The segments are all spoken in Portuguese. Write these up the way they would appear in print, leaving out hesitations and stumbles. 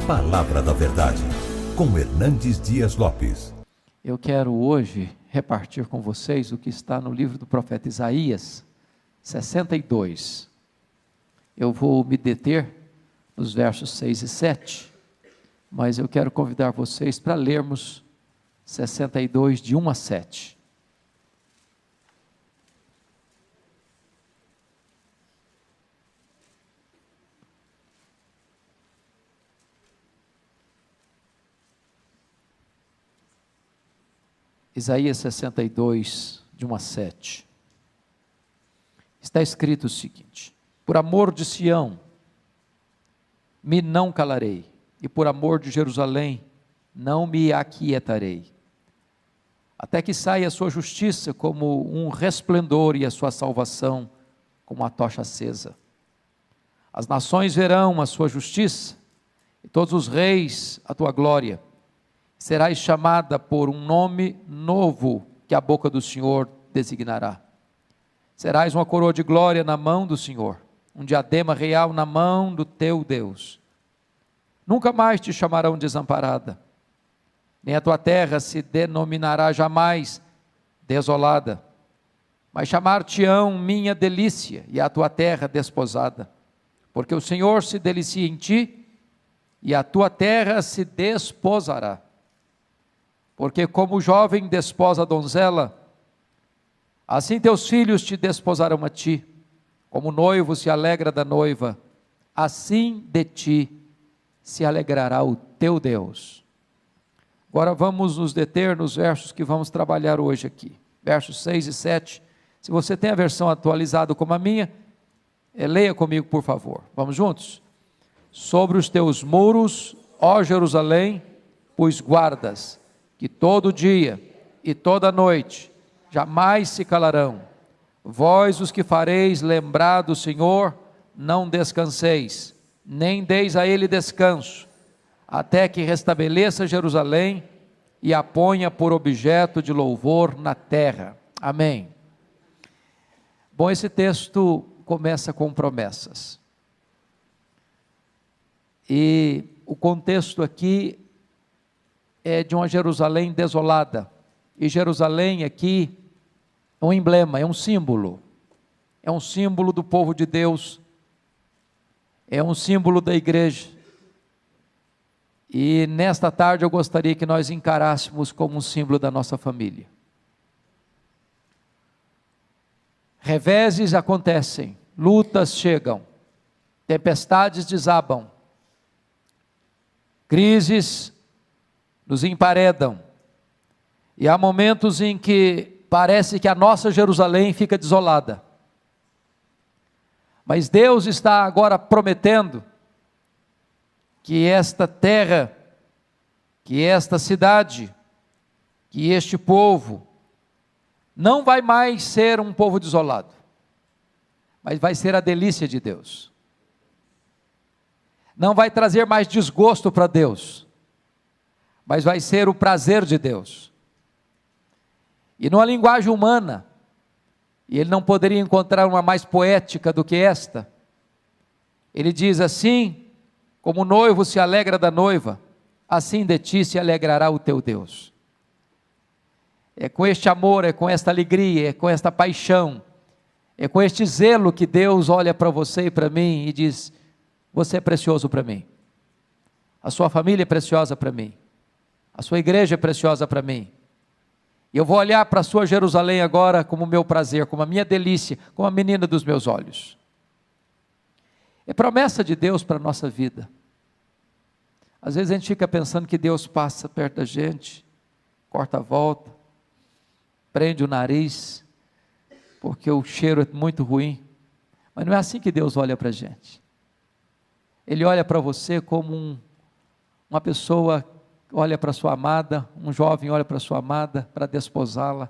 Palavra da Verdade, com Hernandes Dias Lopes. Eu quero hoje repartir com vocês o que está no livro do profeta Isaías 62. Eu vou me deter nos versos 6 e 7, mas eu quero convidar vocês para lermos 62 de 1 a 7. Isaías 62, de 1 a 7. Está escrito o seguinte: por amor de Sião, me não calarei, e por amor de Jerusalém, não me aquietarei, até que saia a sua justiça como um resplendor e a sua salvação como uma tocha acesa. As nações verão a sua justiça, e todos os reis a tua glória. Serás chamada por um nome novo que a boca do Senhor designará. Serás uma coroa de glória na mão do Senhor, um diadema real na mão do teu Deus. Nunca mais te chamarão desamparada, nem a tua terra se denominará jamais desolada, mas chamar-te-ão minha delícia, e a tua terra desposada, porque o Senhor se delicia em ti, e a tua terra se desposará. Porque como o jovem desposa a donzela, assim teus filhos te desposarão a ti. Como o noivo se alegra da noiva, assim de ti se alegrará o teu Deus. Agora vamos nos deter nos versos que vamos trabalhar hoje aqui. Versos 6 e 7. Se você tem a versão atualizada como a minha, leia comigo, por favor. Vamos juntos? Sobre os teus muros, ó Jerusalém, pus guardas, que todo dia e toda noite jamais se calarão. Vós os que fareis lembrar do Senhor, não descanseis, nem deis a ele descanso, até que restabeleça Jerusalém e a ponha por objeto de louvor na terra. Amém. Bom, esse texto começa com promessas. E o contexto aqui é de uma Jerusalém desolada, e Jerusalém aqui é um emblema, é um símbolo do povo de Deus, é um símbolo da igreja, e nesta tarde eu gostaria que nós encarássemos como um símbolo da nossa família. Reveses acontecem, lutas chegam, tempestades desabam, crises nos emparedam, e há momentos em que parece que a nossa Jerusalém fica desolada, mas Deus está agora prometendo que esta terra, que esta cidade, que este povo, não vai mais ser um povo desolado, mas vai ser a delícia de Deus, não vai trazer mais desgosto para Deus, mas vai ser o prazer de Deus. E numa linguagem humana, e ele não poderia encontrar uma mais poética do que esta, ele diz assim: como o noivo se alegra da noiva, assim de ti se alegrará o teu Deus. É com este amor, é com esta alegria, é com esta paixão, é com este zelo que Deus olha para você e para mim e diz: você é precioso para mim, a sua família é preciosa para mim, a sua igreja é preciosa para mim, e eu vou olhar para a sua Jerusalém agora como meu prazer, como a minha delícia, como a menina dos meus olhos. É promessa de Deus para a nossa vida. Às vezes a gente fica pensando que Deus passa perto da gente, corta a volta, prende o nariz, porque o cheiro é muito ruim, mas não é assim que Deus olha para a gente. Ele olha para você como uma pessoa olha para sua amada, um jovem olha para sua amada, para desposá-la,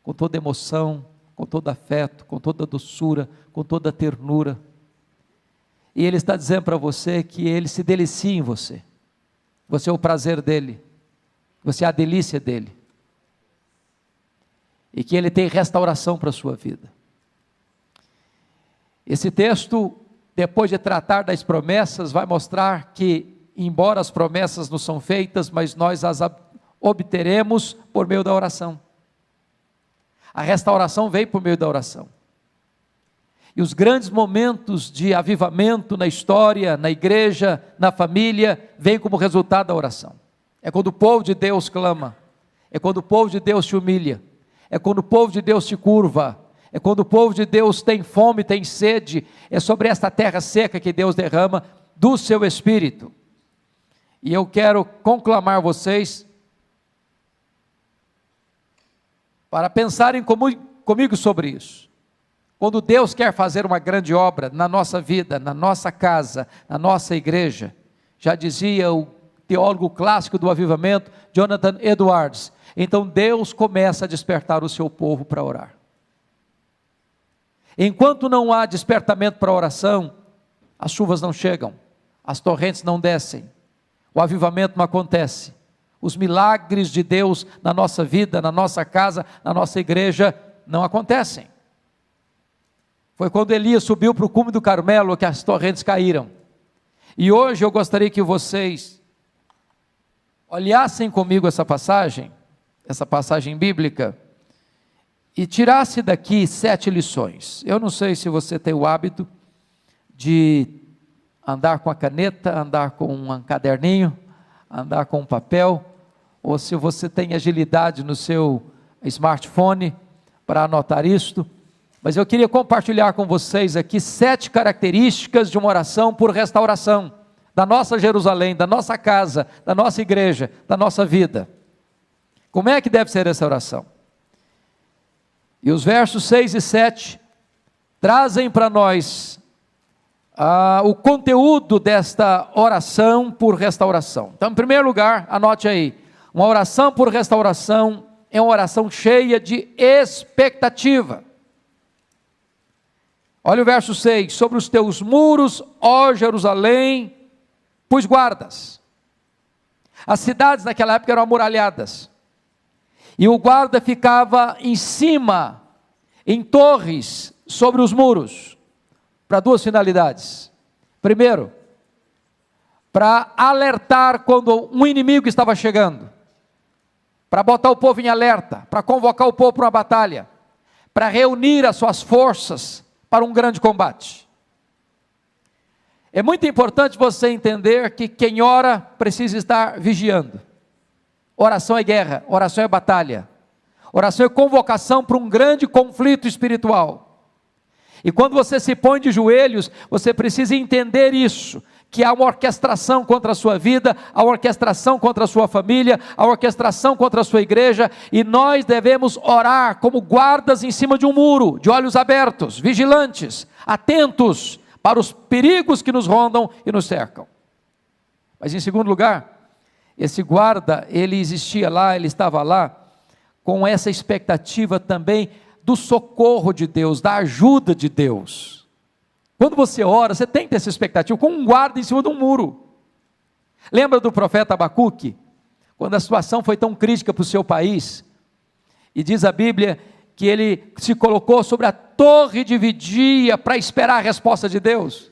com toda emoção, com todo afeto, com toda doçura, com toda ternura, e Ele está dizendo para você que Ele se delicia em você, você é o prazer dEle, você é a delícia dEle, e que Ele tem restauração para a sua vida. Esse texto, depois de tratar das promessas, vai mostrar que embora as promessas nos são feitas, mas nós as obteremos por meio da oração. A restauração veio por meio da oração. E os grandes momentos de avivamento na história, na igreja, na família, vêm como resultado da oração. É quando o povo de Deus clama, é quando o povo de Deus se humilha, é quando o povo de Deus se curva, é quando o povo de Deus tem fome, tem sede, é sobre esta terra seca que Deus derrama do seu Espírito. E eu quero conclamar vocês para pensarem comigo sobre isso. Quando Deus quer fazer uma grande obra na nossa vida, na nossa casa, na nossa igreja, já dizia o teólogo clássico do avivamento, Jonathan Edwards, então Deus começa a despertar o seu povo para orar. Enquanto não há despertamento para a oração, as chuvas não chegam, as torrentes não descem, o avivamento não acontece, os milagres de Deus na nossa vida, na nossa casa, na nossa igreja, não acontecem. Foi quando Elias subiu para o cume do Carmelo que as torrentes caíram. E hoje eu gostaria que vocês olhassem comigo essa passagem bíblica, e tirasse daqui 7 lições. Eu não sei se você tem o hábito de andar com a caneta, andar com um caderninho, andar com um papel, ou se você tem agilidade no seu smartphone para anotar isto, mas eu queria compartilhar com vocês aqui 7 características de uma oração por restauração, da nossa Jerusalém, da nossa casa, da nossa igreja, da nossa vida. Como é que deve ser essa oração? E os versos 6 e 7 trazem para nós o conteúdo desta oração por restauração. Então, em primeiro lugar, anote aí, uma oração por restauração é uma oração cheia de expectativa. Olha o verso 6, sobre os teus muros, ó Jerusalém, pus guardas. As cidades naquela época eram amuralhadas, e o guarda ficava em cima, em torres, sobre os muros, para 2 finalidades. Primeiro, para alertar quando um inimigo estava chegando, para botar o povo em alerta, para convocar o povo para uma batalha, para reunir as suas forças para um grande combate. É muito importante você entender que quem ora precisa estar vigiando. Oração é guerra, oração é batalha, oração é convocação para um grande conflito espiritual. E quando você se põe de joelhos, você precisa entender isso, que há uma orquestração contra a sua vida, há uma orquestração contra a sua família, há uma orquestração contra a sua igreja, e nós devemos orar como guardas em cima de um muro, de olhos abertos, vigilantes, atentos para os perigos que nos rondam e nos cercam. Mas em segundo lugar, esse guarda, ele existia lá, ele estava lá, com essa expectativa também do socorro de Deus, da ajuda de Deus. Quando você ora, você tem que ter essa expectativa, com um guarda em cima de um muro. Lembra do profeta Abacuque? Quando a situação foi tão crítica para o seu país, e diz a Bíblia que ele se colocou sobre a torre de vigia para esperar a resposta de Deus.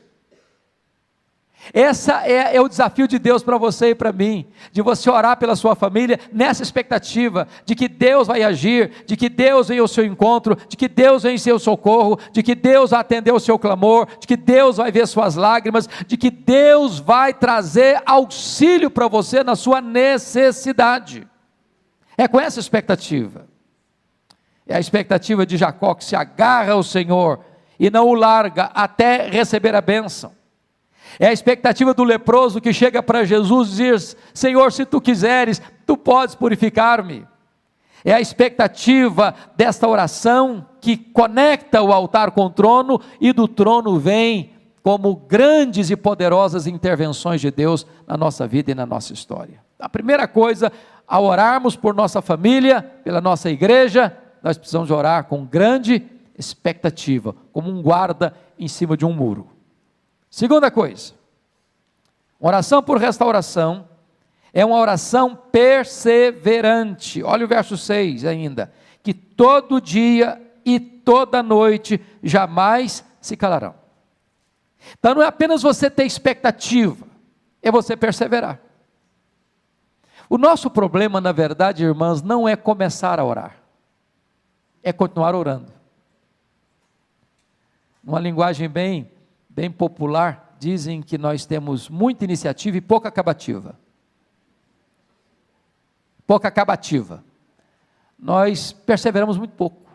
Esse é o desafio de Deus para você e para mim, de você orar pela sua família, nessa expectativa, de que Deus vai agir, de que Deus vem ao seu encontro, de que Deus vem em seu socorro, de que Deus vai atender o seu clamor, de que Deus vai ver suas lágrimas, de que Deus vai trazer auxílio para você na sua necessidade. É com essa expectativa, é a expectativa de Jacó, que se agarra ao Senhor, e não o larga, até receber a bênção. É a expectativa do leproso que chega para Jesus e diz: Senhor, se tu quiseres, tu podes purificar-me. É a expectativa desta oração que conecta o altar com o trono, e do trono vem como grandes e poderosas intervenções de Deus na nossa vida e na nossa história. A primeira coisa, ao orarmos por nossa família, pela nossa igreja, nós precisamos orar com grande expectativa, como um guarda em cima de um muro. Segunda coisa, oração por restauração é uma oração perseverante. Olha o verso 6 ainda, que todo dia e toda noite jamais se calarão. Então não é apenas você ter expectativa, é você perseverar. O nosso problema, na verdade, irmãs, não é começar a orar, é continuar orando. Numa linguagem bem popular, dizem que nós temos muita iniciativa e pouca acabativa. Pouca acabativa. Nós perseveramos muito pouco.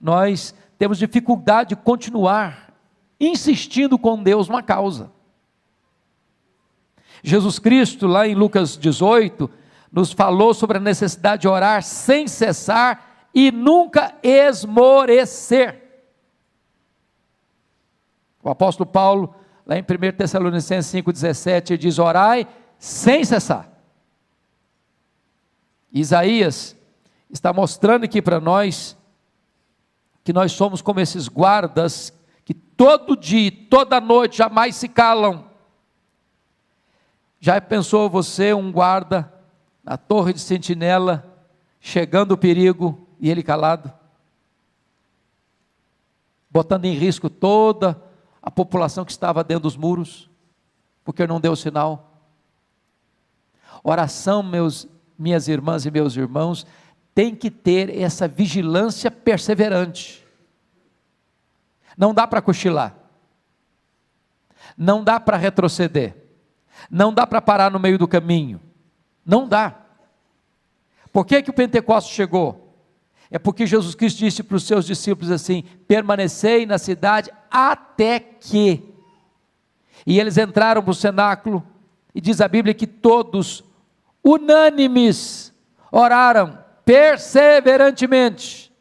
Nós temos dificuldade de continuar insistindo com Deus numa causa. Jesus Cristo, lá em Lucas 18, nos falou sobre a necessidade de orar sem cessar e nunca esmorecer. O apóstolo Paulo, lá em 1 Tessalonicenses 5,17, diz: orai sem cessar. Isaías está mostrando aqui para nós, que nós somos como esses guardas, que todo dia, toda noite, jamais se calam. Já pensou você, um guarda, na torre de sentinela, chegando o perigo, e ele calado? Botando em risco toda a população que estava dentro dos muros, porque não deu sinal. Oração, minhas irmãs e meus irmãos, tem que ter essa vigilância perseverante. Não dá para cochilar, não dá para retroceder, não dá para parar no meio do caminho, não dá. Por que o Pentecostes chegou? É porque Jesus Cristo disse para os seus discípulos assim: permanecei na cidade até que. E eles entraram para o cenáculo, e diz a Bíblia que todos, unânimes, oraram perseverantemente.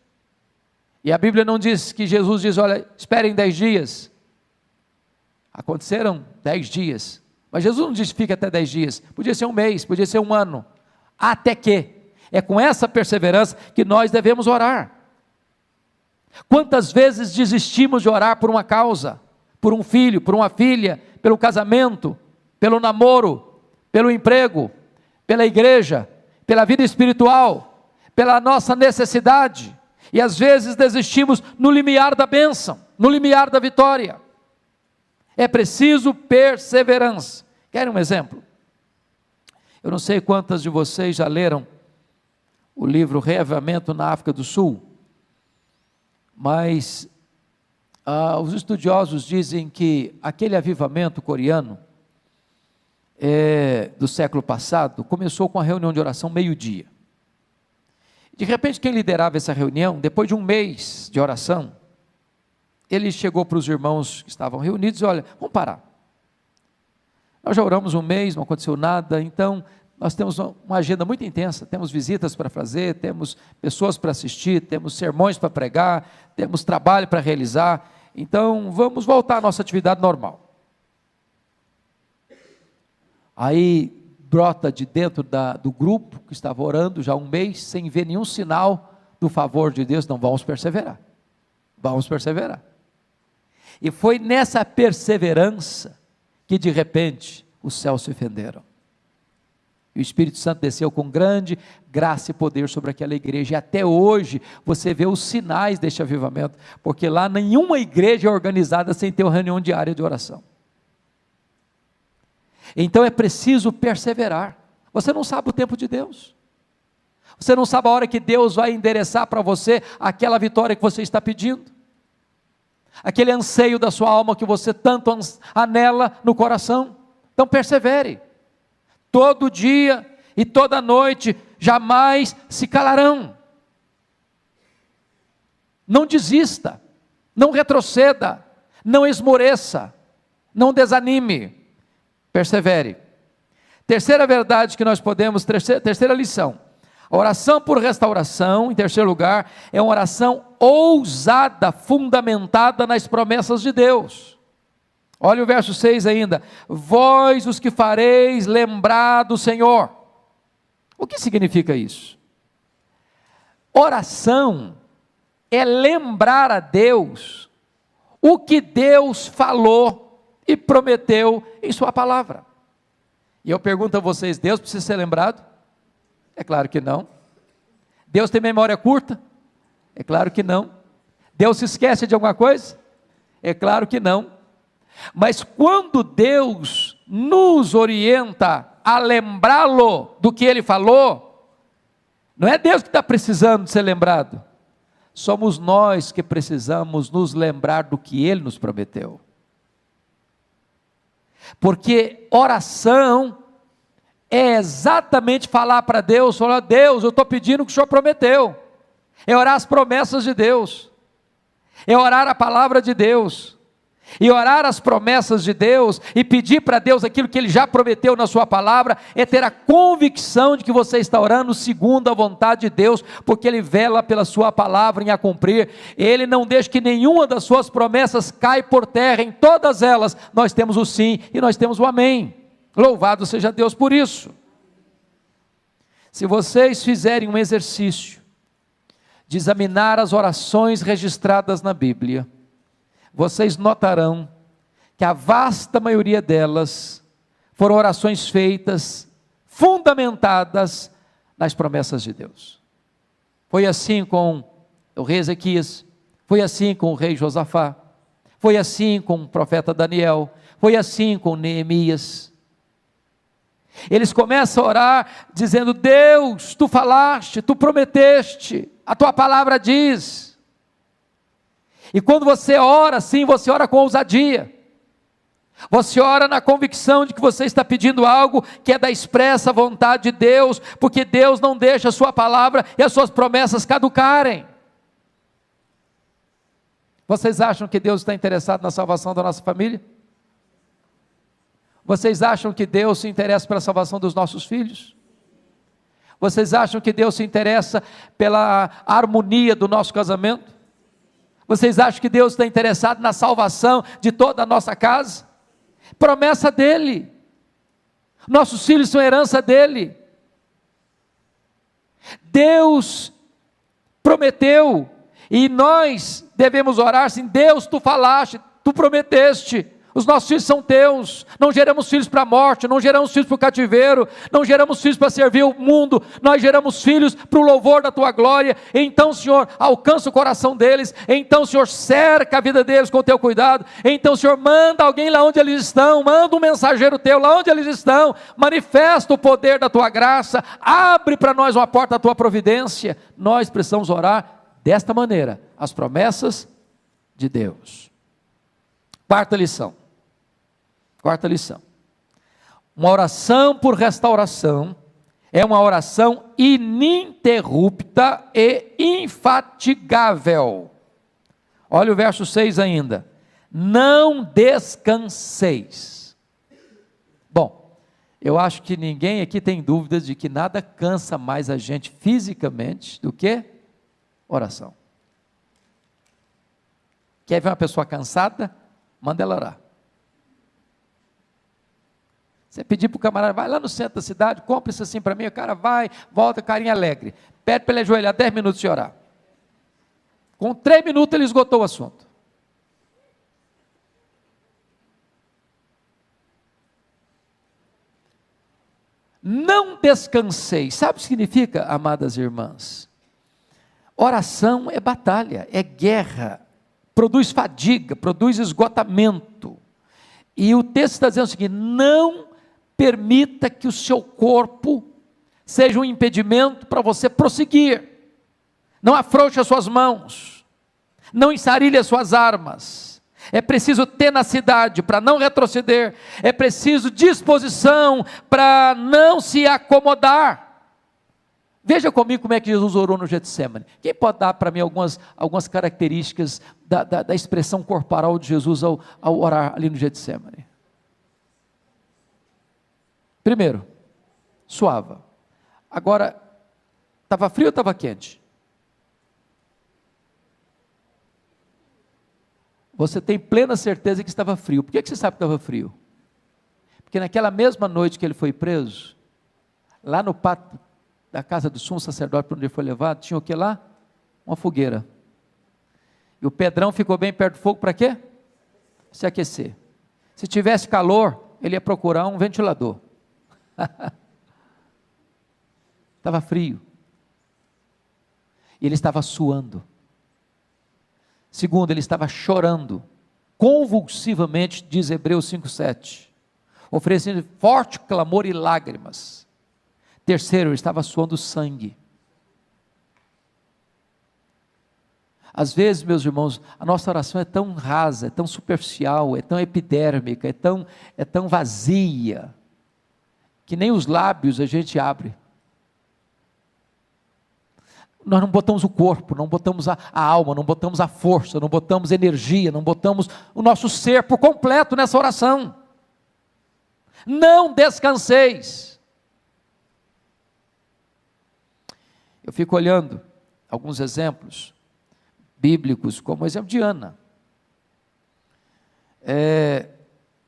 E a Bíblia não diz que Jesus diz: olha, esperem 10 dias. Aconteceram 10 dias, mas Jesus não disse fica até 10 dias, podia ser um mês, podia ser um ano, até que. É com essa perseverança que nós devemos orar. Quantas vezes desistimos de orar por uma causa, por um filho, por uma filha, pelo casamento, pelo namoro, pelo emprego, pela igreja, pela vida espiritual, pela nossa necessidade, e às vezes desistimos no limiar da bênção, no limiar da vitória. É preciso perseverança. Querem um exemplo? Eu não sei quantas de vocês já leram o livro Reavivamento na África do Sul, mas os estudiosos dizem que aquele avivamento coreano do século passado começou com a reunião de oração meio-dia. De repente, quem liderava essa reunião, depois de um mês de oração, ele chegou para os irmãos que estavam reunidos e olha, vamos parar. Nós já oramos um mês, não aconteceu nada, então nós temos uma agenda muito intensa, temos visitas para fazer, temos pessoas para assistir, temos sermões para pregar, temos trabalho para realizar, então vamos voltar à nossa atividade normal. Aí brota de dentro do grupo que estava orando já um mês, sem ver nenhum sinal do favor de Deus, não, vamos perseverar, e foi nessa perseverança que de repente os céus se fenderam, e o Espírito Santo desceu com grande graça e poder sobre aquela igreja, e até hoje você vê os sinais deste avivamento, porque lá nenhuma igreja é organizada sem ter uma reunião diária de oração. Então é preciso perseverar. Você não sabe o tempo de Deus, você não sabe a hora que Deus vai endereçar para você aquela vitória que você está pedindo, aquele anseio da sua alma que você tanto anela no coração. Então persevere, todo dia e toda noite, jamais se calarão. Não desista, não retroceda, não esmoreça, não desanime, persevere. Terceira verdade que nós podemos, terceira lição, a oração por restauração, em terceiro lugar, é uma oração ousada, fundamentada nas promessas de Deus. Olha o verso 6 ainda, vós os que fareis lembrar do Senhor. O que significa isso? Oração é lembrar a Deus o que Deus falou e prometeu em sua palavra. E eu pergunto a vocês, Deus precisa ser lembrado? É claro que não. Deus tem memória curta? É claro que não. Deus se esquece de alguma coisa? É claro que não. Mas quando Deus nos orienta a lembrá-lo do que ele falou, não é Deus que está precisando de ser lembrado, somos nós que precisamos nos lembrar do que ele nos prometeu. Porque oração é exatamente falar para Deus, falar: Deus, eu estou pedindo o que o Senhor prometeu, é orar as promessas de Deus, é orar a palavra de Deus, e orar as promessas de Deus, e pedir para Deus aquilo que Ele já prometeu na sua palavra, é ter a convicção de que você está orando segundo a vontade de Deus, porque Ele vela pela sua palavra em a cumprir, Ele não deixa que nenhuma das suas promessas caia por terra, em todas elas nós temos o sim, e nós temos o amém, louvado seja Deus por isso. Se vocês fizerem um exercício, de examinar as orações registradas na Bíblia, vocês notarão que a vasta maioria delas foram orações feitas, fundamentadas nas promessas de Deus. Foi assim com o rei Ezequias, foi assim com o rei Josafá, foi assim com o profeta Daniel, foi assim com Neemias. Eles começam a orar dizendo: Deus, tu falaste, tu prometeste, a tua palavra diz. E quando você ora assim, você ora com ousadia, você ora na convicção de que você está pedindo algo que é da expressa vontade de Deus, porque Deus não deixa a sua palavra e as suas promessas caducarem. Vocês acham que Deus está interessado na salvação da nossa família? Vocês acham que Deus se interessa pela salvação dos nossos filhos? Vocês acham que Deus se interessa pela harmonia do nosso casamento? Vocês acham que Deus está interessado na salvação de toda a nossa casa? Promessa dEle, nossos filhos são herança dEle, Deus prometeu, e nós devemos orar assim: Deus, tu falaste, tu prometeste, os nossos filhos são teus, não geramos filhos para a morte, não geramos filhos para o cativeiro, não geramos filhos para servir o mundo, nós geramos filhos para o louvor da tua glória. Então, Senhor, alcança o coração deles, então, Senhor, cerca a vida deles com o teu cuidado, então, Senhor, manda alguém lá onde eles estão, manda um mensageiro teu lá onde eles estão, manifesta o poder da tua graça, abre para nós uma porta da tua providência. Nós precisamos orar desta maneira, as promessas de Deus. Quarta lição, uma oração por restauração é uma oração ininterrupta e infatigável. Olha o verso 6 ainda: não descanseis. Bom, eu acho que ninguém aqui tem dúvidas de que nada cansa mais a gente fisicamente do que oração. Quer ver uma pessoa cansada? Manda ela orar. Você pedir para o camarada: vai lá no centro da cidade, compra isso assim para mim, o cara vai, volta, carinha alegre, pede para ele ajoelhar 10 minutos e orar, com 3 minutos ele esgotou o assunto. Não descansei, sabe o que significa, amadas irmãs? Oração é batalha, é guerra, produz fadiga, produz esgotamento, e o texto está dizendo o seguinte: não permita que o seu corpo seja um impedimento para você prosseguir, não afrouxe as suas mãos, não ensarilhe as suas armas, é preciso tenacidade para não retroceder, é preciso disposição para não se acomodar. Veja comigo como é que Jesus orou no Getsemane. Quem pode dar para mim algumas características da expressão corporal de Jesus ao orar ali no Getsemane? Primeiro, suava. Agora, estava frio ou estava quente? Você tem plena certeza que estava frio. Por que você sabe que estava frio? Porque naquela mesma noite que ele foi preso, lá no pátio da casa do sumo sacerdote, para onde ele foi levado, tinha o que lá? Uma fogueira. E o Pedrão ficou bem perto do fogo para quê? Se aquecer. Se tivesse calor, ele ia procurar um ventilador. Estava frio. E ele estava suando. Segundo, ele estava chorando convulsivamente, diz Hebreus 5:7. oferecendo forte clamor e lágrimas. Terceiro, ele estava suando sangue. Às vezes, meus irmãos, a nossa oração é tão rasa, é tão superficial, é tão epidérmica, é tão vazia, que nem os lábios a gente abre. Nós não botamos o corpo, não botamos a alma, não botamos a força, não botamos energia, não botamos o nosso ser por completo nessa oração. Não descanseis. Eu fico olhando alguns exemplos bíblicos, como o exemplo de Ana.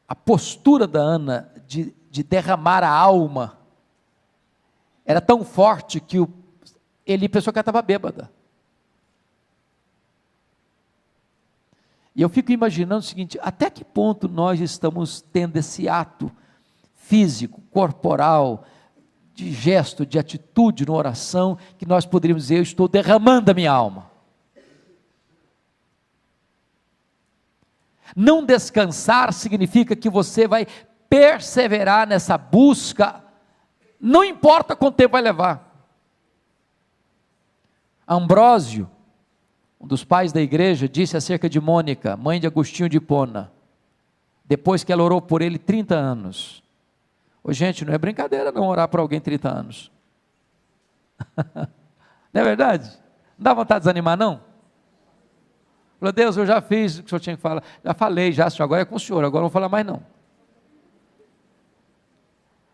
A postura da Ana de derramar a alma era tão forte que ele pensou que ela estava bêbada. E eu fico imaginando o seguinte: até que ponto nós estamos tendo esse ato físico, corporal, de gesto, de atitude na oração, que nós poderíamos dizer: eu estou derramando a minha alma. Não descansar significa que você vai perseverar nessa busca, não importa quanto tempo vai levar. Ambrósio, um dos pais da igreja, disse acerca de Mônica, mãe de Agostinho de Hipona, depois que ela orou por ele 30 anos. Ô, gente, não é brincadeira não orar por alguém 30 anos. Não é verdade? Não dá vontade de desanimar não? Falou: Deus, eu já fiz o que o senhor tinha que falar, já falei, senhor, agora é com o senhor, agora não vou falar mais não.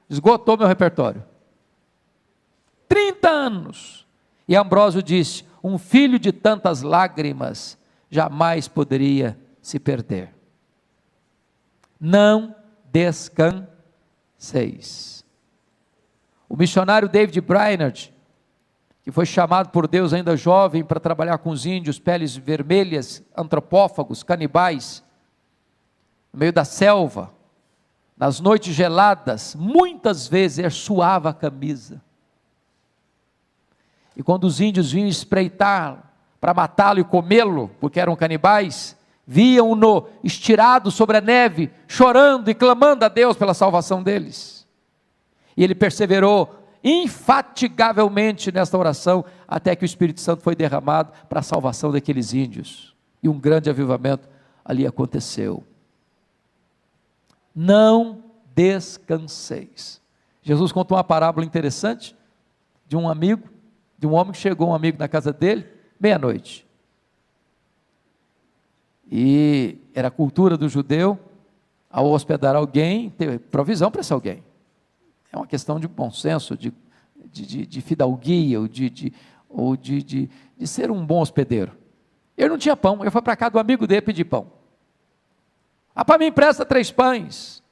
Esgotou meu repertório. 30 anos. E Ambrósio disse: um filho de tantas lágrimas jamais poderia se perder. Não descanseis. O missionário David Brainerd, que foi chamado por Deus ainda jovem para trabalhar com os índios, peles vermelhas, antropófagos, canibais, no meio da selva, nas noites geladas, muitas vezes ele suava a camisa. E quando os índios vinham espreitar para matá-lo e comê-lo, porque eram canibais, viam-no estirado sobre a neve, chorando e clamando a Deus pela salvação deles. E ele perseverou infatigavelmente nesta oração, até que o Espírito Santo foi derramado para a salvação daqueles índios, e um grande avivamento ali aconteceu. Não descanseis. Jesus contou uma parábola interessante, de um amigo, de um homem que chegou, um amigo na casa dele, meia-noite, e era a cultura do judeu, ao hospedar alguém, ter provisão para esse alguém. É uma questão de bom senso, de fidalguia, ou de ser um bom hospedeiro. Ele não tinha pão, ele foi para cá do amigo dele pedir pão. Para mim empresta 3 pães.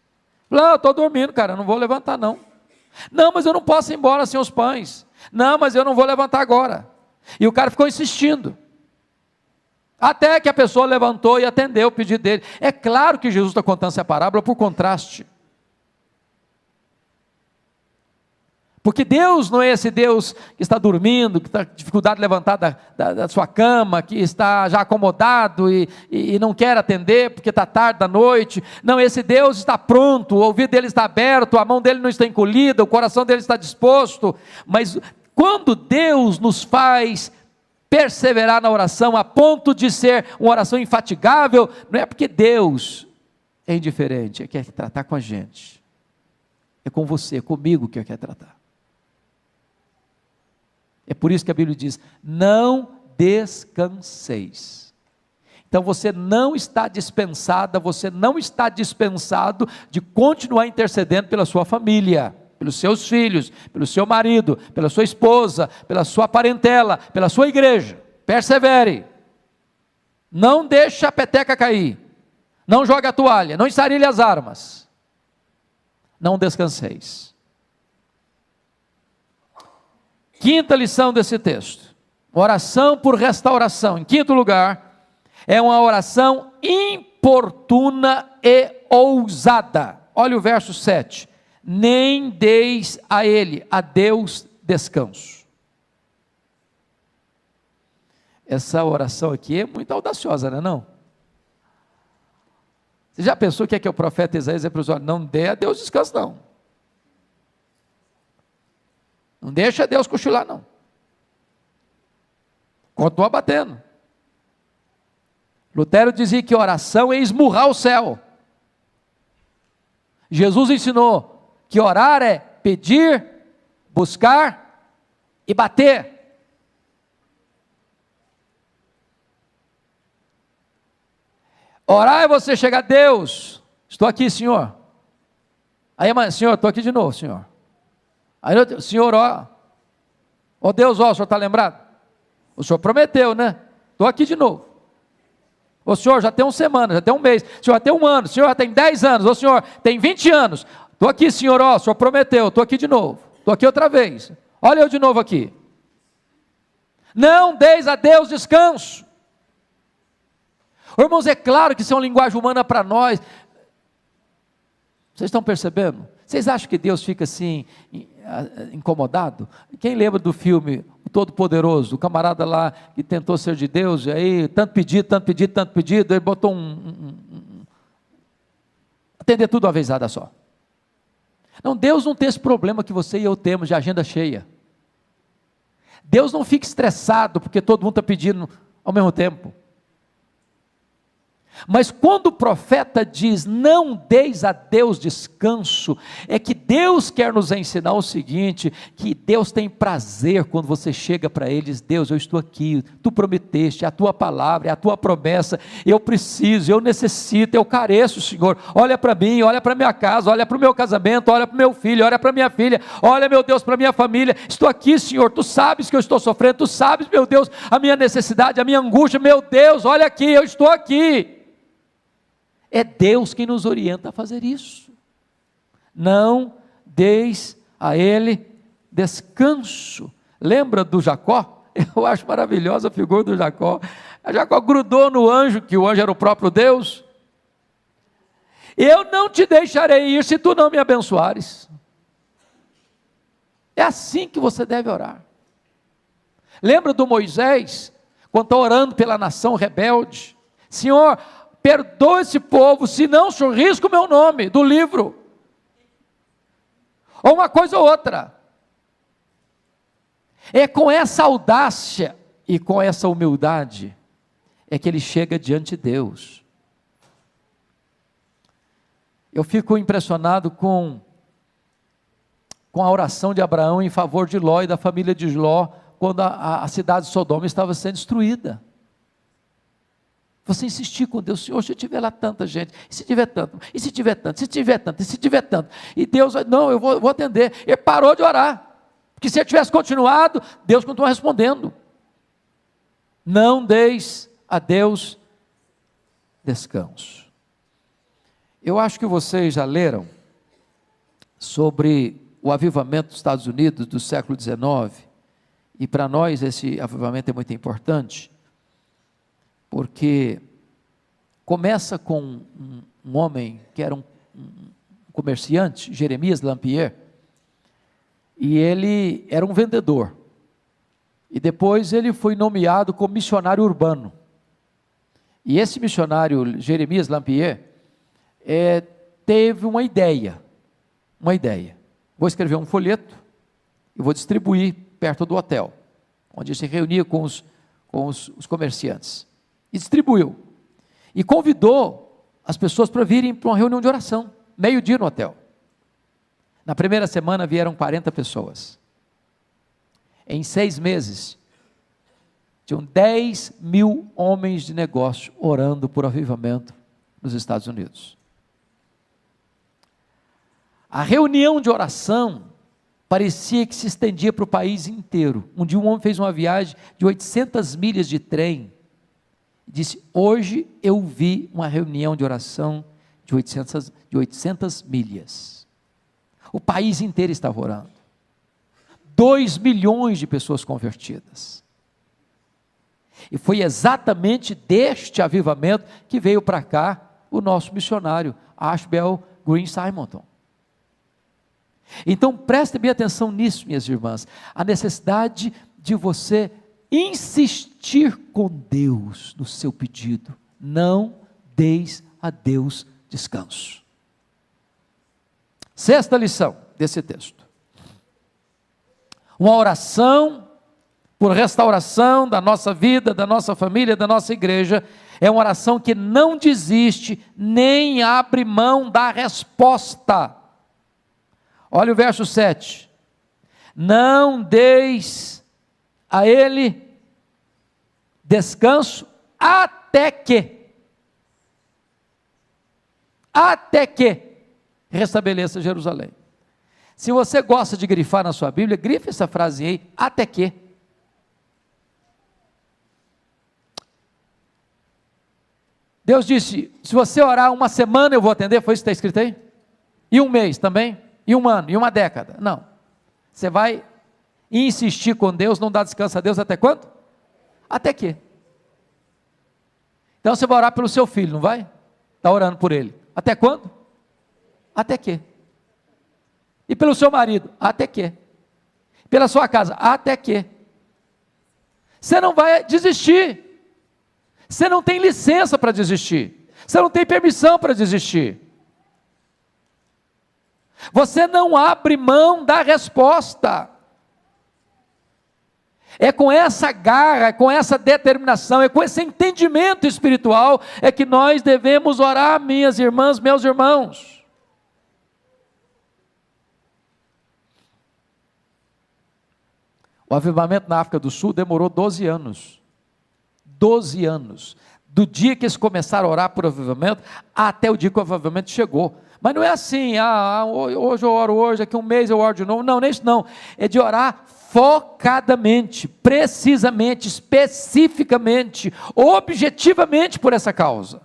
Falei: eu estou dormindo, cara, não vou levantar não. Não, mas eu não posso ir embora sem os pães. Não, mas eu não vou levantar agora. E o cara ficou insistindo, até que a pessoa levantou e atendeu o pedido dele. É claro que Jesus está contando essa parábola por contraste. Porque Deus não é esse Deus que está dormindo, que está com dificuldade de levantar da sua cama, que está já acomodado e não quer atender porque está tarde da noite. Não, esse Deus está pronto, o ouvido dele está aberto, a mão dele não está encolhida, o coração dele está disposto. Mas quando Deus nos faz perseverar na oração, a ponto de ser uma oração infatigável, não é porque Deus é indiferente, Ele quer tratar com a gente. É com você, é comigo que Ele quer tratar. É por isso que a Bíblia diz: não descanseis. Então você não está dispensada, você não está dispensado de continuar intercedendo pela sua família, pelos seus filhos, pelo seu marido, pela sua esposa, pela sua parentela, pela sua igreja. Persevere. Não deixe a peteca cair. Não jogue a toalha, não ensarilhe as armas. Não descanseis. Quinta lição desse texto: oração por restauração. Em quinto lugar, é uma oração importuna e ousada. Olha o verso 7. Nem deis a ele, a Deus, descanso. Essa oração aqui é muito audaciosa, não é não? Você já pensou o que é que o profeta Isaías diz para os olhos? Não dê a Deus descanso, não. Não deixa Deus cochilar, não. Continua batendo. Lutero dizia que oração é esmurrar o céu. Jesus ensinou que orar é pedir, buscar e bater. Orar é você chegar a Deus, estou aqui, Senhor. Aí, Senhor, estou aqui de novo, Senhor. Aí, Senhor, ó Deus, ó, o Senhor está lembrado? O Senhor prometeu, né? Estou aqui de novo. O Senhor já tem uma semana, já tem um mês, o Senhor já tem um ano, o Senhor já tem 10 anos, o Senhor tem 20 anos. Estou aqui, Senhor, ó, o Senhor prometeu, estou aqui de novo. Estou aqui outra vez. Olha eu de novo aqui. Não deis a Deus descanso. Irmãos, é claro que isso é uma linguagem humana para nós. Vocês estão percebendo? Vocês acham que Deus fica assim, incomodado? Quem lembra do filme O Todo-Poderoso? O camarada lá que tentou ser de Deus, e aí tanto pedido, ele botou atender tudo uma vezada só. Não, Deus não tem esse problema que você e eu temos de agenda cheia. Deus não fica estressado porque todo mundo está pedindo ao mesmo tempo. Mas quando o profeta diz, não deis a Deus descanso, é que Deus quer nos ensinar o seguinte, que Deus tem prazer quando você chega para Ele e diz, Deus, eu estou aqui, Tu prometeste, é a Tua palavra, é a Tua promessa, eu preciso, eu necessito, eu careço, Senhor, olha para mim, olha para minha casa, olha para o meu casamento, olha para o meu filho, olha para minha filha, olha, meu Deus, para minha família, estou aqui, Senhor, Tu sabes que eu estou sofrendo, Tu sabes, meu Deus, a minha necessidade, a minha angústia, meu Deus, olha aqui, eu estou aqui. É Deus quem nos orienta a fazer isso. Não deis a Ele descanso. Lembra do Jacó? Eu acho maravilhosa a figura do Jacó. A Jacó grudou no anjo, que o anjo era o próprio Deus. Eu não te deixarei ir se tu não me abençoares. É assim que você deve orar. Lembra do Moisés, quando está orando pela nação rebelde? Senhor, perdoa esse povo, senão o Senhor risca o meu nome do livro. Ou uma coisa ou outra. É com essa audácia e com essa humildade é que ele chega diante de Deus. Eu fico impressionado com a oração de Abraão em favor de Ló e da família de Ló, quando a cidade de Sodoma estava sendo destruída. Você insistir com Deus, Senhor, se eu tiver lá tanta gente, e se tiver tanto, e se tiver tanto, e se tiver tanto, e se tiver tanto, e Deus, não, eu vou atender. Ele parou de orar, porque se ele tivesse continuado, Deus continua respondendo. Não deis a Deus descanso. Eu acho que vocês já leram sobre o avivamento dos Estados Unidos do século XIX, e para nós esse avivamento é muito importante, porque começa com um homem que era um comerciante, Jeremias Lampier, e ele era um vendedor, e depois ele foi nomeado como missionário urbano, e esse missionário Jeremias Lampier teve uma ideia, vou escrever um folheto, e vou distribuir perto do hotel, onde ele se reunia com os comerciantes, e distribuiu, e convidou as pessoas para virem para uma reunião de oração, meio-dia no hotel. Na primeira semana vieram 40 pessoas, em 6 meses, tinham 10 mil homens de negócio orando por avivamento nos Estados Unidos. A reunião de oração parecia que se estendia para o país inteiro. Um dia um homem fez uma viagem de 800 milhas de trem, e disse, hoje eu vi uma reunião de oração de 800 milhas, o país inteiro estava orando, 2 milhões de pessoas convertidas, e foi exatamente deste avivamento que veio para cá o nosso missionário, Ashbel Green Simonton. Então preste bem atenção nisso, minhas irmãs, a necessidade de você insistir com Deus no seu pedido. Não deis a Deus descanso. Sexta lição desse texto. Uma oração por restauração da nossa vida, da nossa família, da nossa igreja, é uma oração que não desiste, nem abre mão da resposta. Olha o verso 7. Não deis a ele descanso até que restabeleça Jerusalém. Se você gosta de grifar na sua Bíblia, grife essa frase aí, até que. Deus disse, se você orar uma semana eu vou atender, foi isso que está escrito aí? E um mês também? E um ano? E uma década? Não. Você vai insistir com Deus, não dá descanso a Deus até quando? Até que. Então você vai orar pelo seu filho, não vai? Está orando por ele. Até quando? Até que. E pelo seu marido? Até que. Pela sua casa? Até que. Você não vai desistir. Você não tem licença para desistir. Você não tem permissão para desistir. Você não abre mão da resposta. É com essa garra, é com essa determinação, é com esse entendimento espiritual, é que nós devemos orar, minhas irmãs, meus irmãos. O avivamento na África do Sul demorou 12 anos. 12 anos. Do dia que eles começaram a orar por avivamento, até o dia que o avivamento chegou. Mas não é assim, hoje eu oro hoje, daqui um mês eu oro de novo. Não, nem isso não. É de orar focadamente, precisamente, especificamente, objetivamente por essa causa.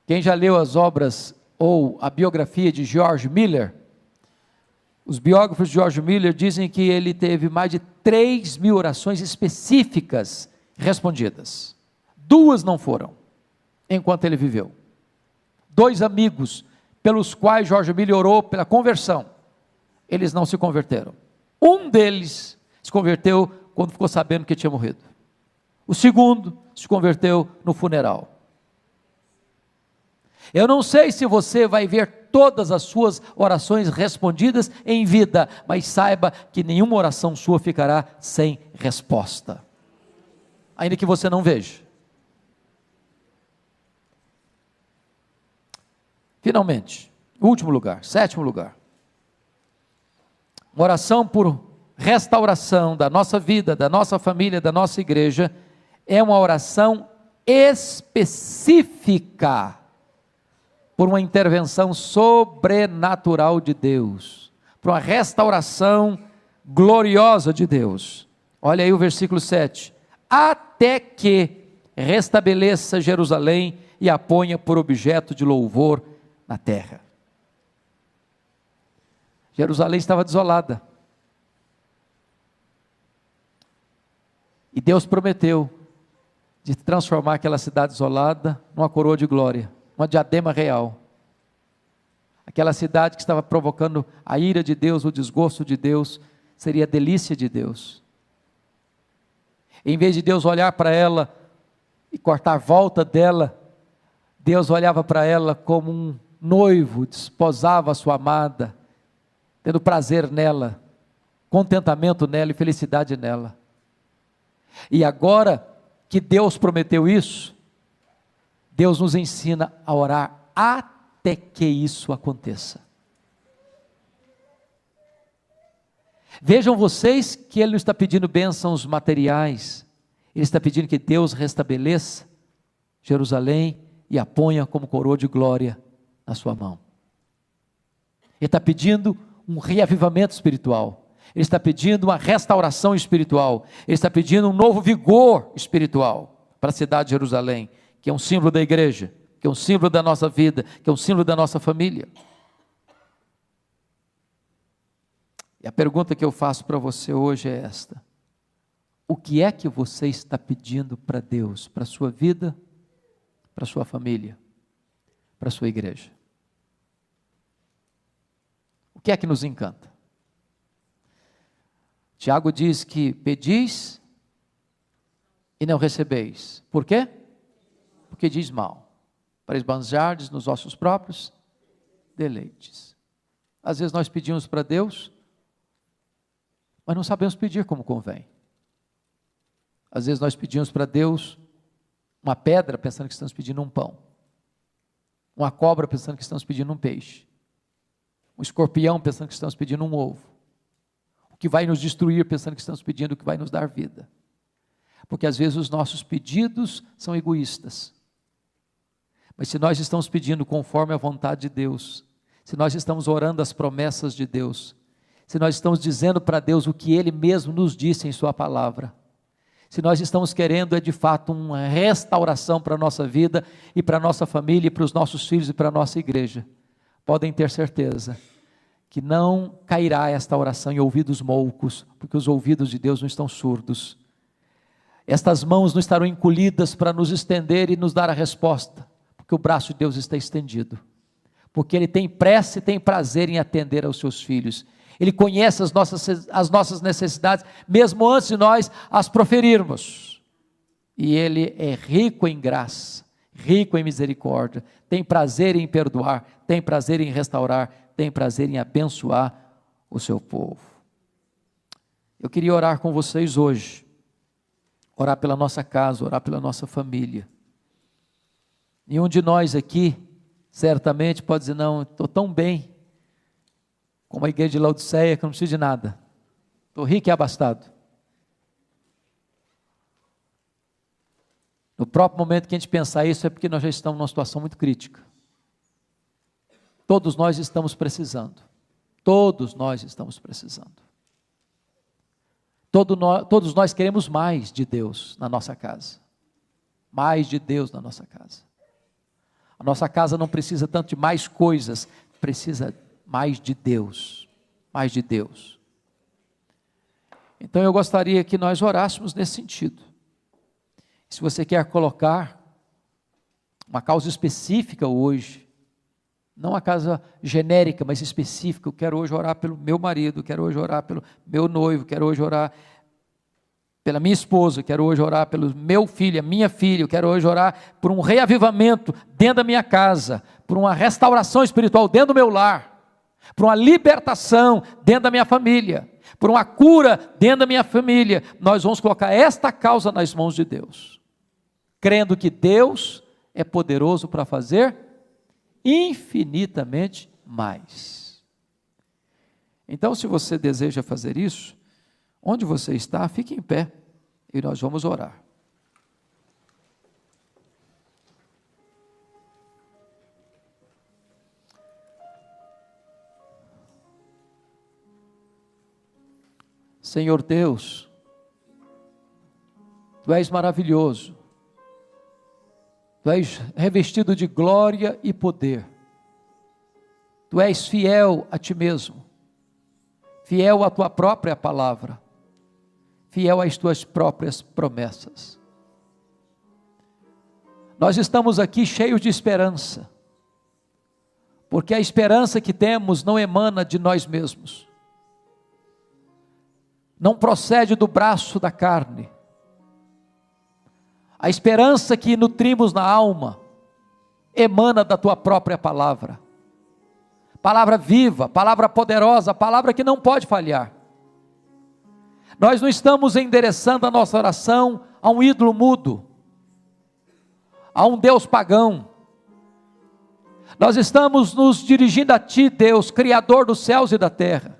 Quem já leu as obras ou a biografia de George Miller, os biógrafos de George Miller dizem que ele teve mais de 3.000 orações específicas respondidas. 2 não foram, enquanto ele viveu. 2 amigos pelos quais George Miller orou pela conversão, eles não se converteram. Um deles se converteu quando ficou sabendo que tinha morrido. O segundo se converteu no funeral. Eu não sei se você vai ver todas as suas orações respondidas em vida, mas saiba que nenhuma oração sua ficará sem resposta, ainda que você não veja. Finalmente, último lugar, 7º lugar, uma oração por restauração da nossa vida, da nossa família, da nossa igreja, é uma oração específica, por uma intervenção sobrenatural de Deus, por uma restauração gloriosa de Deus. Olha aí o versículo 7, até que restabeleça Jerusalém e a ponha por objeto de louvor na terra. Jerusalém estava desolada, e Deus prometeu de transformar aquela cidade desolada numa coroa de glória, uma diadema real. Aquela cidade que estava provocando a ira de Deus, o desgosto de Deus, seria a delícia de Deus. Em vez de Deus olhar para ela e cortar a volta dela, Deus olhava para ela como um noivo desposava a sua amada, tendo prazer nela, contentamento nela e felicidade nela. E agora que Deus prometeu isso, Deus nos ensina a orar até que isso aconteça. Vejam vocês que Ele não está pedindo bênçãos materiais, Ele está pedindo que Deus restabeleça Jerusalém e a ponha como coroa de glória na sua mão. Ele está pedindo um reavivamento espiritual, Ele está pedindo uma restauração espiritual, Ele está pedindo um novo vigor espiritual para a cidade de Jerusalém, que é um símbolo da igreja, que é um símbolo da nossa vida, que é um símbolo da nossa família. E a pergunta que eu faço para você hoje é esta: o que é que você está pedindo para Deus, para a sua vida, para a sua família, para a sua igreja? O que é que nos encanta? Tiago diz que pedis e não recebeis. Por quê? porque diz mal, para esbanjardes nos vossos próprios deleites. Às vezes nós pedimos para Deus, mas não sabemos pedir como convém. Às vezes nós pedimos para Deus uma pedra pensando que estamos pedindo um pão, uma cobra pensando que estamos pedindo um peixe, um escorpião pensando que estamos pedindo um ovo, o que vai nos destruir pensando que estamos pedindo o que vai nos dar vida, porque às vezes os nossos pedidos são egoístas, mas se nós estamos pedindo conforme a vontade de Deus, se nós estamos orando as promessas de Deus, se nós estamos dizendo para Deus o que Ele mesmo nos disse em sua palavra, se nós estamos querendo de fato uma restauração para a nossa vida e para a nossa família e para os nossos filhos e para a nossa igreja, podem ter certeza que não cairá esta oração em ouvidos moucos, porque os ouvidos de Deus não estão surdos, estas mãos não estarão encolhidas para nos estender e nos dar a resposta, porque o braço de Deus está estendido, porque Ele tem pressa e tem prazer em atender aos seus filhos. Ele conhece as nossas necessidades, mesmo antes de nós as proferirmos, e Ele é rico em graça, rico em misericórdia, tem prazer em perdoar, tem prazer em restaurar, tem prazer em abençoar o seu povo. Eu queria orar com vocês hoje, orar pela nossa casa, orar pela nossa família. Nenhum de nós aqui, certamente pode dizer, não, estou tão bem, como a igreja de Laodiceia, que eu não preciso de nada, estou rico e abastado. No próprio momento que a gente pensar isso, é porque nós já estamos numa situação muito crítica. Todos nós estamos precisando, todos nós estamos precisando. Todos nós queremos mais de Deus na nossa casa, mais de Deus na nossa casa. A nossa casa não precisa tanto de mais coisas, precisa mais de Deus, mais de Deus. Então eu gostaria que nós orássemos nesse sentido. Se você quer colocar uma causa específica hoje, não uma causa genérica, mas específica, eu quero hoje orar pelo meu marido, quero hoje orar pelo meu noivo, quero hoje orar pela minha esposa, quero hoje orar pelo meu filho, a minha filha, eu quero hoje orar por um reavivamento dentro da minha casa, por uma restauração espiritual dentro do meu lar, por uma libertação dentro da minha família, por uma cura dentro da minha família. Nós vamos colocar esta causa nas mãos de Deus, crendo que Deus é poderoso para fazer infinitamente mais. Então, se você deseja fazer isso, onde você está, fique em pé e nós vamos orar. Senhor Deus, Tu és maravilhoso, Tu és revestido de glória e poder, Tu és fiel a Ti mesmo, fiel à Tua própria palavra, fiel às Tuas próprias promessas. Nós estamos aqui cheios de esperança, porque a esperança que temos não emana de nós mesmos, não procede do braço da carne. A esperança que nutrimos na alma emana da Tua própria palavra, palavra viva, palavra poderosa, palavra que não pode falhar. Nós não estamos endereçando a nossa oração a um ídolo mudo, a um Deus pagão. Nós estamos nos dirigindo a Ti, Deus, Criador dos céus e da terra,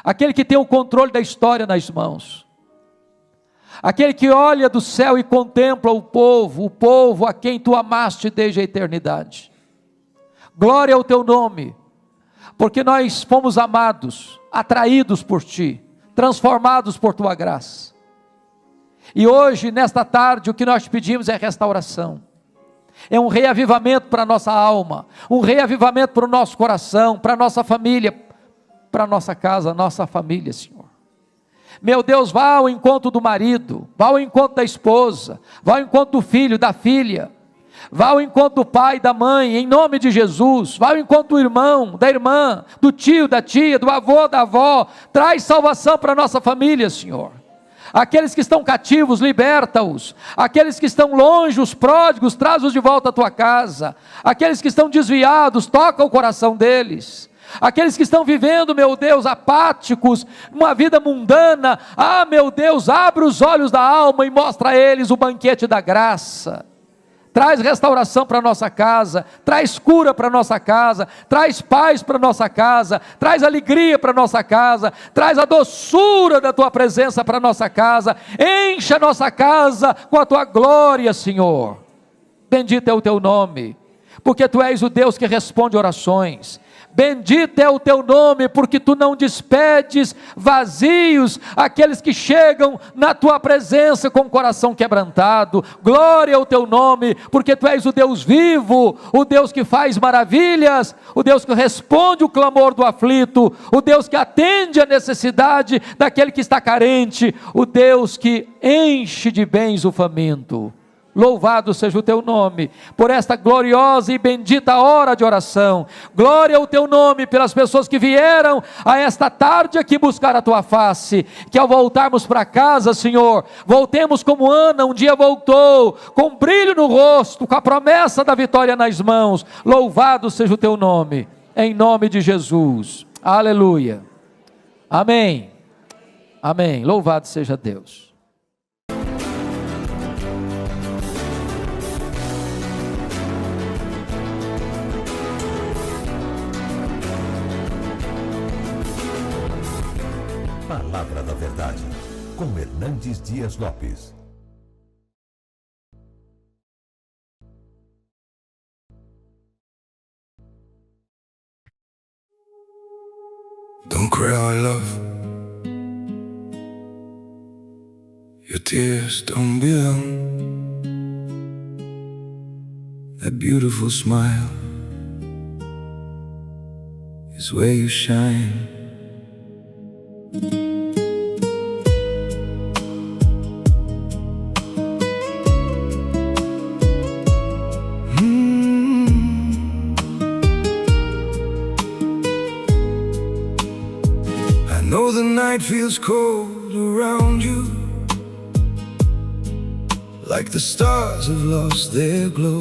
aquele que tem o controle da história nas mãos, aquele que olha do céu e contempla o povo a quem Tu amaste desde a eternidade. Glória ao Teu nome, porque nós fomos amados, atraídos por Ti, transformados por Tua graça. E hoje, nesta tarde, o que nós pedimos é restauração, é um reavivamento para a nossa alma, um reavivamento para o nosso coração, para a nossa família, para a nossa casa, a nossa família, Senhor. Meu Deus, vá ao encontro do marido, vá ao encontro da esposa, vá ao encontro do filho, da filha, vá ao encontro do pai, da mãe, em nome de Jesus. Vá ao encontro do irmão, da irmã, do tio, da tia, do avô, da avó. Traz salvação para a nossa família, Senhor. Aqueles que estão cativos, liberta-os. Aqueles que estão longe, os pródigos, traz-os de volta à tua casa. Aqueles que estão desviados, toca o coração deles. Aqueles que estão vivendo, meu Deus, apáticos, uma vida mundana, meu Deus, abre os olhos da alma e mostra a eles o banquete da graça. Traz restauração para a nossa casa, traz cura para a nossa casa, traz paz para a nossa casa, traz alegria para a nossa casa, traz a doçura da tua presença para a nossa casa, enche a nossa casa com a tua glória, Senhor. Bendito é o teu nome, porque tu és o Deus que responde orações. Bendito é o teu nome, porque tu não despedes vazios aqueles que chegam na tua presença com o coração quebrantado. Glória ao teu nome, porque tu és o Deus vivo, o Deus que faz maravilhas, o Deus que responde o clamor do aflito, o Deus que atende a necessidade daquele que está carente, o Deus que enche de bens o faminto. Louvado seja o teu nome, por esta gloriosa e bendita hora de oração. Glória ao teu nome pelas pessoas que vieram a esta tarde aqui buscar a tua face. Que ao voltarmos para casa, Senhor, voltemos como Ana um dia voltou, com brilho no rosto, com a promessa da vitória nas mãos. Louvado seja o teu nome, em nome de Jesus. Aleluia. Amém. Amém. Louvado seja Deus. Palavra da Verdade, com Hernandes Dias Lopes. Don't cry, love. Your tears don't belong. That beautiful smile is where you shine. I know the night feels cold around you, like the stars have lost their glow,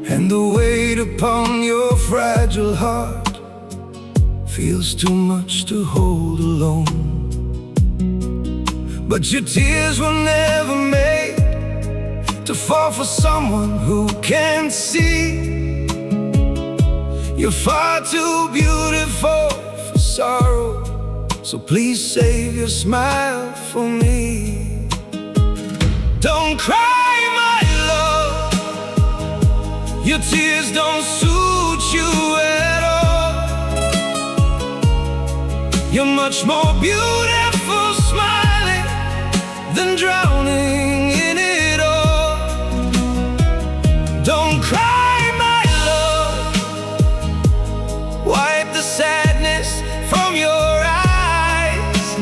and the weight upon your fragile heart feels too much to hold alone. But your tears were never made to fall for someone who can't see. You're far too beautiful for sorrow, so please save your smile for me. Don't cry, my love. Your tears don't suit you at all. You're much more beautiful smiling than drowning in it all. Don't cry, my love. Wipe the sadness from your eyes.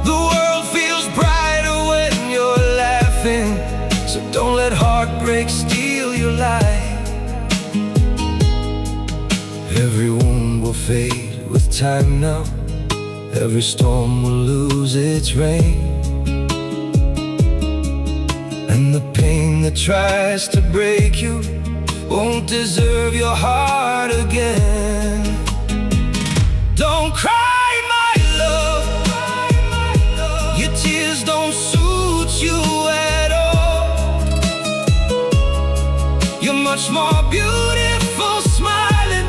The world feels brighter when you're laughing, so don't let heartbreak steal your life. Every wound will fade with time now. Every storm will lose its rain, and the pain that tries to break you won't deserve your heart again. Don't cry, my love. Your tears don't suit you at all. You're much more beautiful smiling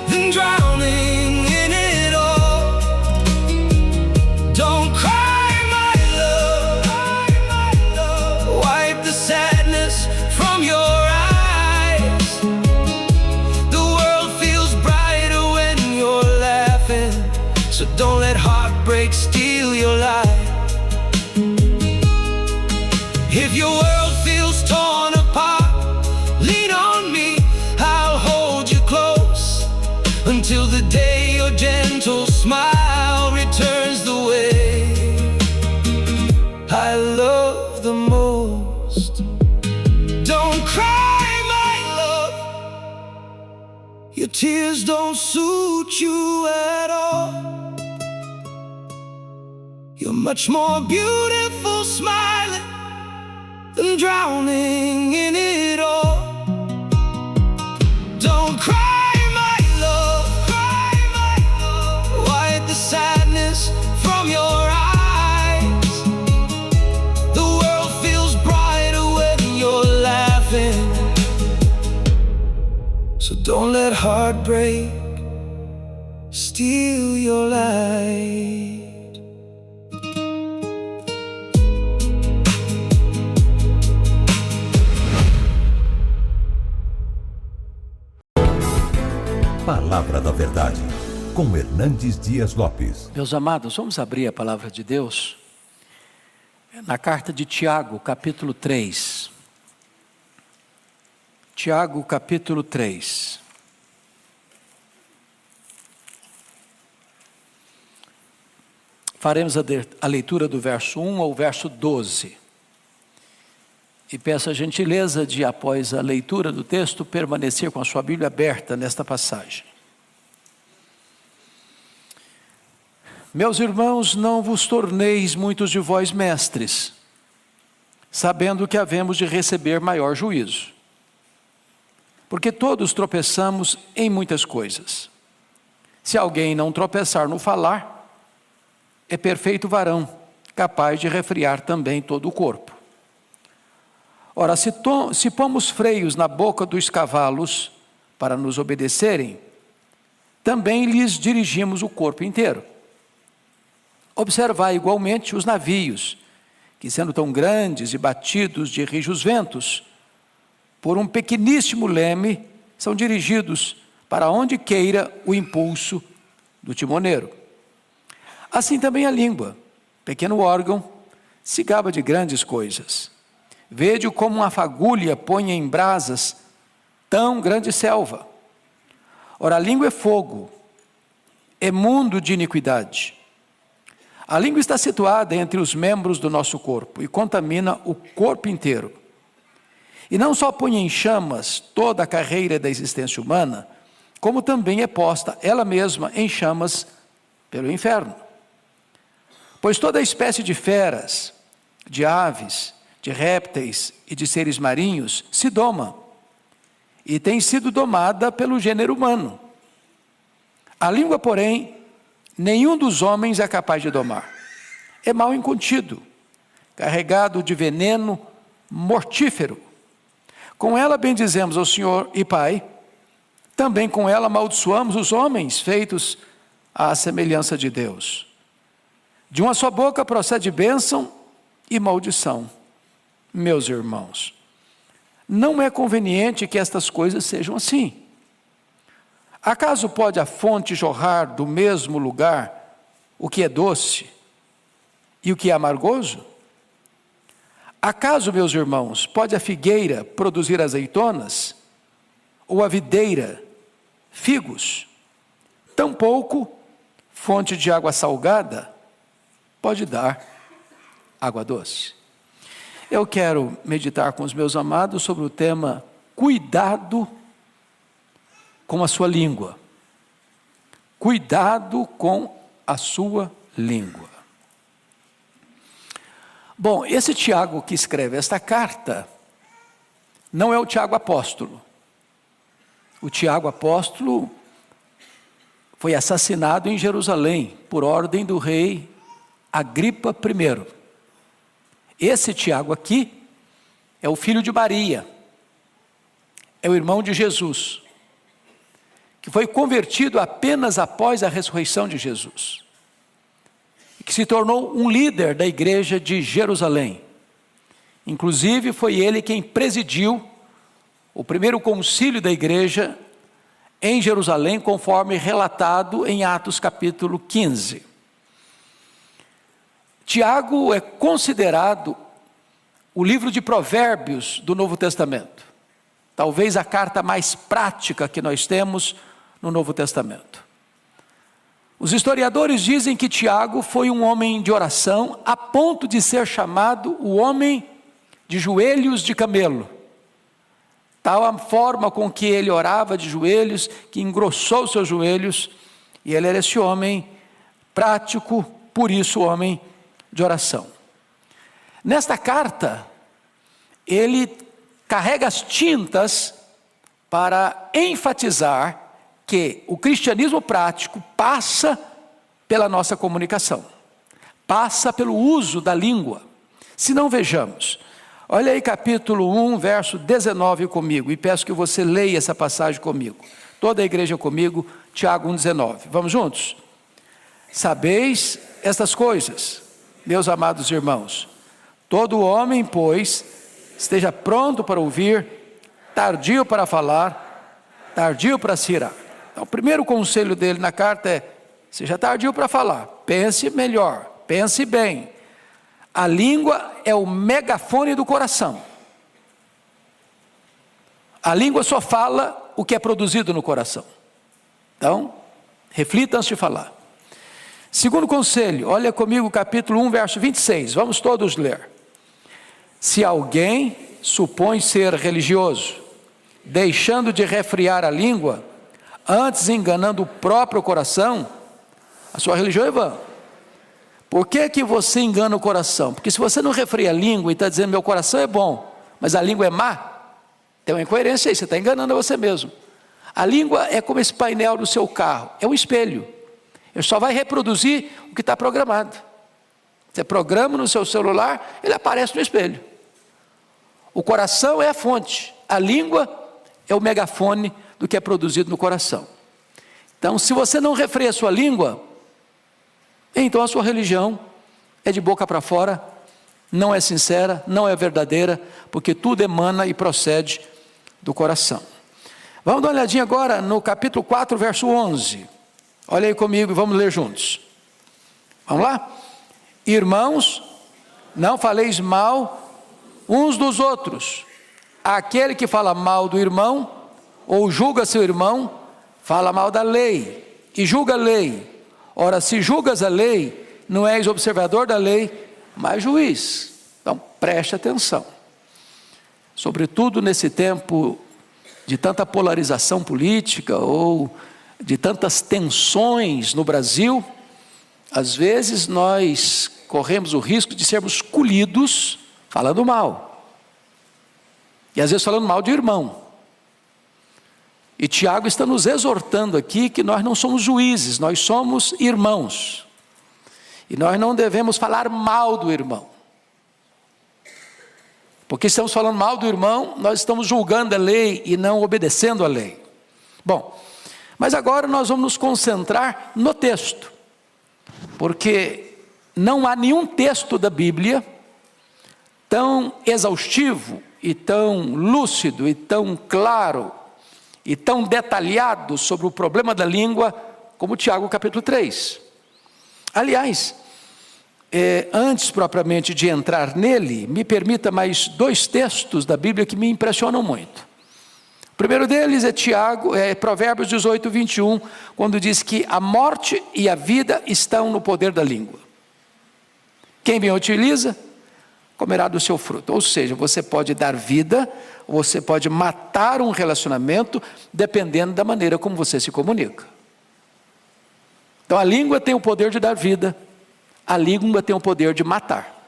than drowning in it all. Don't cry, my love. Wipe the sadness from your eyes. The world feels brighter when you're laughing, so don't let heartbreak steal your life. If your world feels torn apart, lean on me, I'll hold you close, until the day your gentle smile returns the way I love the most. Don't cry, my love. Your tears don't suit you at all. much more beautiful smiling than drowning in it all. Don't cry, my love, wipe the sadness from your eyes. The world feels brighter when you're laughing. So don't let heartbreak steal your light. Palavra da Verdade, com Hernandes Dias Lopes. Meus amados, vamos abrir a palavra de Deus na carta de Tiago, capítulo 3. Tiago, capítulo 3. Faremos a leitura do verso 1 ao verso 12. E peço a gentileza de, após a leitura do texto, permanecer com a sua Bíblia aberta nesta passagem. Meus irmãos, não vos torneis muitos de vós mestres, sabendo que havemos de receber maior juízo. Porque todos tropeçamos em muitas coisas. Se alguém não tropeçar no falar, é perfeito varão, capaz de refrear também todo o corpo. Ora, se pomos freios na boca dos cavalos para nos obedecerem, também lhes dirigimos o corpo inteiro. Observai igualmente os navios, que sendo tão grandes e batidos de rijos ventos, por um pequeníssimo leme, são dirigidos para onde queira o impulso do timoneiro. Assim também a língua, pequeno órgão, se gaba de grandes coisas. Vede como uma fagulha põe em brasas tão grande selva. Ora, a língua é fogo, é mundo de iniquidade. A língua está situada entre os membros do nosso corpo e contamina o corpo inteiro. E não só põe em chamas toda a carreira da existência humana, como também é posta ela mesma em chamas pelo inferno. Pois toda espécie de feras, de aves, de répteis e de seres marinhos se doma, e tem sido domada pelo gênero humano. A língua, porém, nenhum dos homens é capaz de domar. É mal incontido, carregado de veneno mortífero. Com ela bendizemos ao Senhor e Pai, também com ela amaldiçoamos os homens feitos à semelhança de Deus. De uma só boca procede bênção e maldição. Meus irmãos, não é conveniente que estas coisas sejam assim. Acaso pode a fonte jorrar do mesmo lugar o que é doce e o que é amargoso? Acaso, meus irmãos, pode a figueira produzir azeitonas ou a videira figos? Tampouco fonte de água salgada pode dar água doce. Eu quero meditar com os meus amados sobre o tema cuidado com a sua língua. Cuidado com a sua língua. Bom, esse Tiago que escreve esta carta não é o Tiago apóstolo. O Tiago apóstolo foi assassinado em Jerusalém por ordem do rei Agripa I. Esse Tiago aqui é o filho de Maria, é o irmão de Jesus, que foi convertido apenas após a ressurreição de Jesus, e que se tornou um líder da igreja de Jerusalém. Inclusive foi ele quem presidiu o primeiro concílio da igreja em Jerusalém, conforme relatado em Atos capítulo 15. Tiago é considerado o livro de Provérbios do Novo Testamento. Talvez a carta mais prática que nós temos no Novo Testamento. Os historiadores dizem que Tiago foi um homem de oração a ponto de ser chamado o homem de joelhos de camelo. Tal a forma com que ele orava de joelhos, que engrossou seus joelhos, e ele era esse homem prático, por isso homem de oração. Nesta carta, ele carrega as tintas para enfatizar que o cristianismo prático passa pela nossa comunicação, passa pelo uso da língua. Se não, vejamos. Olha aí capítulo 1, verso 19 comigo, e peço que você leia essa passagem comigo. Toda a igreja comigo, Tiago 1,19. Vamos juntos? Sabeis estas coisas, meus amados irmãos. Todo homem, pois, esteja pronto para ouvir, tardio para falar, tardio para se irar. Então, o primeiro conselho dele na carta é: seja tardio para falar, pense melhor, pense bem. A língua é o megafone do coração. A língua só fala o que é produzido no coração. Então, reflita antes de falar. Segundo conselho, olha comigo capítulo 1, verso 26, vamos todos ler. Se alguém supõe ser religioso, deixando de refrear a língua, antes enganando o próprio coração, a sua religião é vã. Por que você engana o coração? Porque se você não refreia a língua e está dizendo meu coração é bom, mas a língua é má, tem uma incoerência aí, você está enganando a você mesmo. A língua é como esse painel do seu carro, é um espelho. Ele só vai reproduzir o que está programado. Você programa no seu celular, ele aparece no espelho. O coração é a fonte, a língua é o megafone do que é produzido no coração. Então, se você não refreia a sua língua, então a sua religião é de boca para fora, não é sincera, não é verdadeira, porque tudo emana e procede do coração. Vamos dar uma olhadinha agora no capítulo 4, verso 11. Olha aí comigo e vamos ler juntos. Vamos lá? Irmãos, não faleis mal uns dos outros. Aquele que fala mal do irmão, ou julga seu irmão, fala mal da lei, e julga a lei. Ora, se julgas a lei, não és observador da lei, mas juiz. Então, preste atenção. Sobretudo nesse tempo de tanta polarização política, ou de tantas tensões no Brasil, às vezes nós corremos o risco de sermos colhidos falando mal. E às vezes falando mal de irmão. E Tiago está nos exortando aqui que nós não somos juízes, nós somos irmãos. E nós não devemos falar mal do irmão. Porque estamos falando mal do irmão, nós estamos julgando a lei e não obedecendo a lei. Bom, mas agora nós vamos nos concentrar no texto. Porque não há nenhum texto da Bíblia tão exaustivo e tão lúcido e tão claro e tão detalhado sobre o problema da língua como Tiago capítulo 3. Aliás, antes propriamente de entrar nele, me permita mais dois textos da Bíblia que me impressionam muito. O primeiro deles é Provérbios 18, 21, quando diz que a morte e a vida estão no poder da língua. Quem bem utiliza, comerá do seu fruto. Ou seja, você pode dar vida, você pode matar um relacionamento, dependendo da maneira como você se comunica. Então a língua tem o poder de dar vida, a língua tem o poder de matar.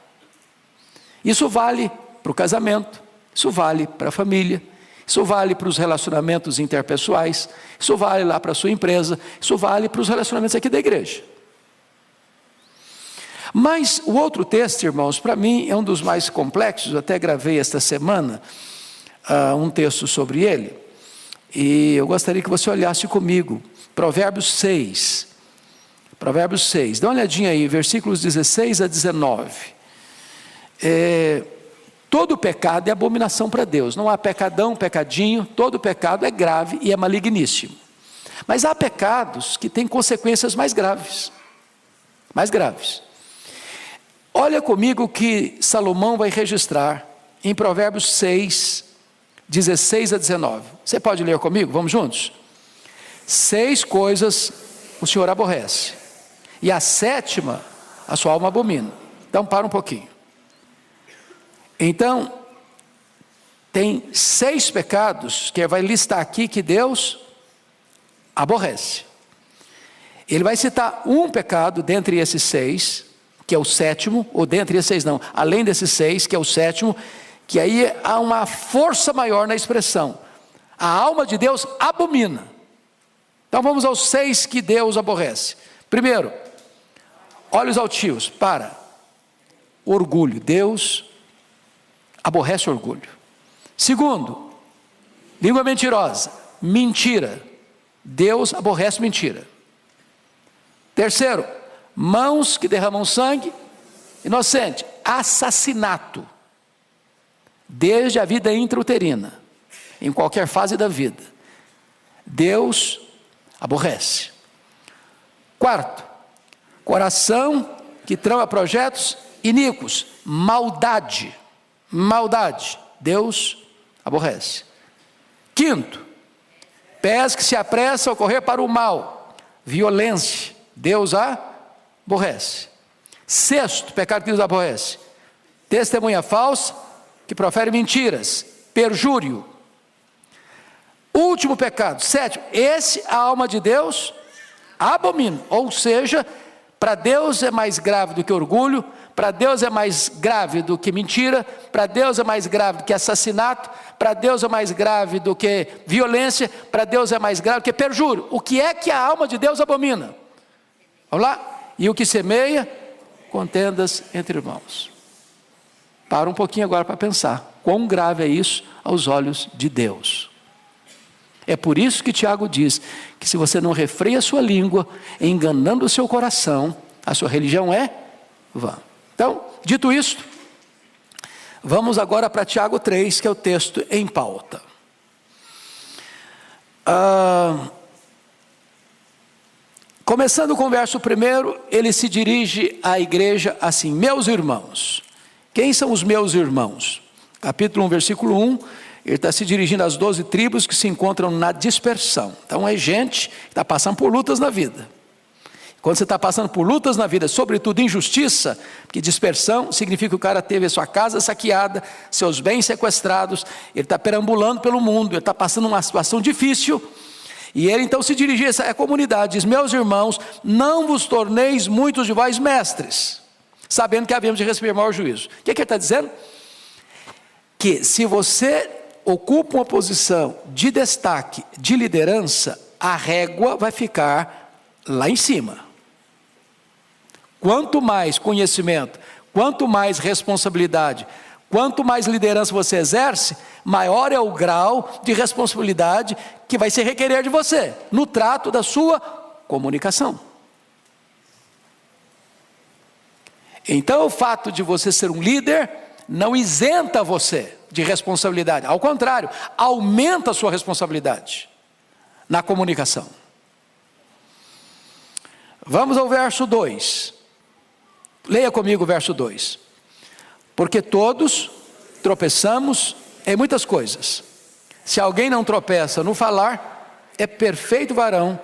Isso vale para o casamento, isso vale para a família, isso vale para os relacionamentos interpessoais, isso vale lá para a sua empresa, isso vale para os relacionamentos aqui da igreja. Mas o outro texto, irmãos, para mim é um dos mais complexos, eu até gravei esta semana um texto sobre ele, e eu gostaria que você olhasse comigo, Provérbios 6, dá uma olhadinha aí, versículos 16 a 19, todo pecado é abominação para Deus, não há pecadão, pecadinho, todo pecado é grave e é maligníssimo, mas há pecados que têm consequências mais graves. Olha comigo o que Salomão vai registrar em Provérbios 6, 16 a 19. Você pode ler comigo? Vamos juntos? 6 coisas o Senhor aborrece, e a 7ª a sua alma abomina. Então para um pouquinho. Então, tem 6 pecados que ele vai listar aqui que Deus aborrece. Ele vai citar um pecado dentre esses 6, que é o sétimo, ou dentre esses 6 não, além desses 6, que é o sétimo, que aí há uma força maior na expressão. A alma de Deus abomina. Então vamos aos 6 que Deus aborrece. Primeiro, olhos altivos, orgulho. Deus aborrece orgulho. Segundo, língua mentirosa, mentira. Deus aborrece mentira. Terceiro, mãos que derramam sangue, inocente, assassinato. Desde a vida intrauterina, em qualquer fase da vida, Deus aborrece. Quarto, coração que trama projetos iníquos, maldade, Deus aborrece. Quinto, pés que se apressam a correr para o mal, violência, Deus aborrece. Sexto, pecado que Deus aborrece, testemunha falsa, que profere mentiras, perjúrio. Último pecado, sétimo, esse a alma de Deus abomina, ou seja, para Deus é mais grave do que orgulho, para Deus é mais grave do que mentira, para Deus é mais grave do que assassinato, para Deus é mais grave do que violência, para Deus é mais grave do que perjúrio. O que é que a alma de Deus abomina? Vamos lá? E o que semeia, contendas entre irmãos. Para um pouquinho agora para pensar, quão grave é isso aos olhos de Deus. É por isso que Tiago diz, que se você não refreia a sua língua, enganando o seu coração, a sua religião é vã. Então, dito isto, vamos agora para Tiago 3, que é o texto em pauta. Começando com o verso 1, ele se dirige à igreja assim: meus irmãos. Quem são os meus irmãos? Capítulo 1, versículo 1, ele está se dirigindo às 12 tribos que se encontram na dispersão. Então é gente que está passando por lutas na vida. Quando você está passando por lutas na vida, sobretudo injustiça, porque dispersão significa que o cara teve a sua casa saqueada, seus bens sequestrados, ele está perambulando pelo mundo, ele está passando uma situação difícil, e ele então se dirigia a essa comunidade, diz: meus irmãos, não vos torneis muitos de vós mestres, sabendo que havemos de receber maior juízo. O que ele está dizendo? Que se você ocupa uma posição de destaque, de liderança, a régua vai ficar lá em cima. Quanto mais conhecimento, quanto mais responsabilidade, quanto mais liderança você exerce, maior é o grau de responsabilidade que vai se requerer de você, no trato da sua comunicação. Então o fato de você ser um líder não isenta você de responsabilidade, ao contrário, aumenta a sua responsabilidade na comunicação. Vamos ao verso 2, leia comigo o verso 2. Porque todos tropeçamos em muitas coisas. Se alguém não tropeça no falar, é perfeito varão,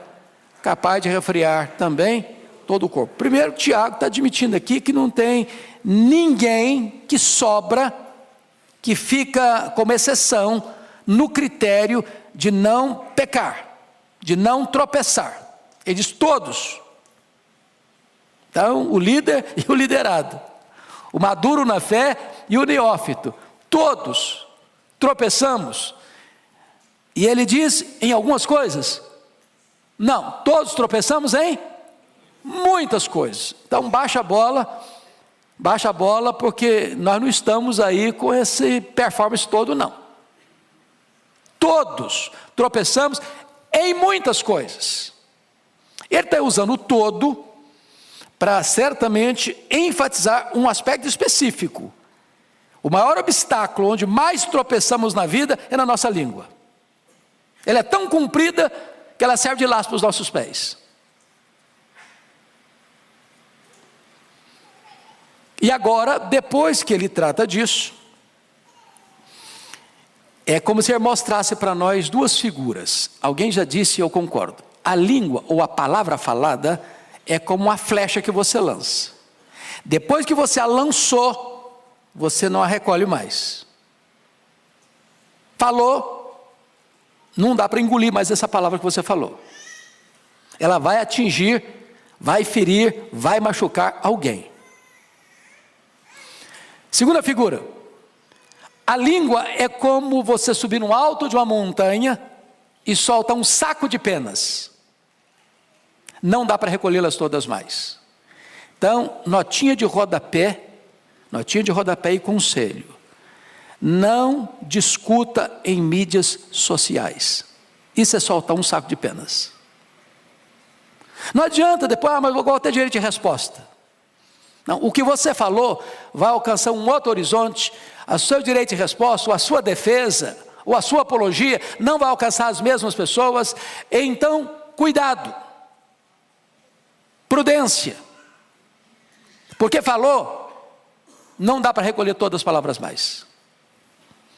capaz de refrear também todo o corpo. Primeiro, Tiago está admitindo aqui que não tem ninguém que sobra, que fica como exceção no critério de não pecar, de não tropeçar. Ele diz todos. Então, o líder e o liderado, o maduro na fé e o neófito, todos tropeçamos. E ele diz em algumas coisas? Não, todos tropeçamos em muitas coisas. Então baixa a bola, porque nós não estamos aí com esse performance todo, não. Todos tropeçamos em muitas coisas. Ele está usando o todo para certamente enfatizar um aspecto específico. O maior obstáculo onde mais tropeçamos na vida é na nossa língua. Ela é tão comprida que ela serve de laço para os nossos pés. E agora, depois que ele trata disso, é como se ele mostrasse para nós duas figuras. Alguém já disse e eu concordo. A língua ou a palavra falada é como uma flecha que você lança. Depois que você a lançou, você não a recolhe mais. Falou, não dá para engolir mais essa palavra que você falou. Ela vai atingir, vai ferir, vai machucar alguém. Segunda figura. A língua é como você subir no alto de uma montanha e solta um saco de penas. Não dá para recolhê-las todas mais. Então, notinha de rodapé e conselho. Não discuta em mídias sociais. Isso é soltar um saco de penas. Não adianta depois, mas eu vou ter direito de resposta. Não, o que você falou vai alcançar um outro horizonte, o seu direito de resposta, ou a sua defesa, ou a sua apologia, não vai alcançar as mesmas pessoas. Então, cuidado, prudência, porque falou, não dá para recolher todas as palavras mais.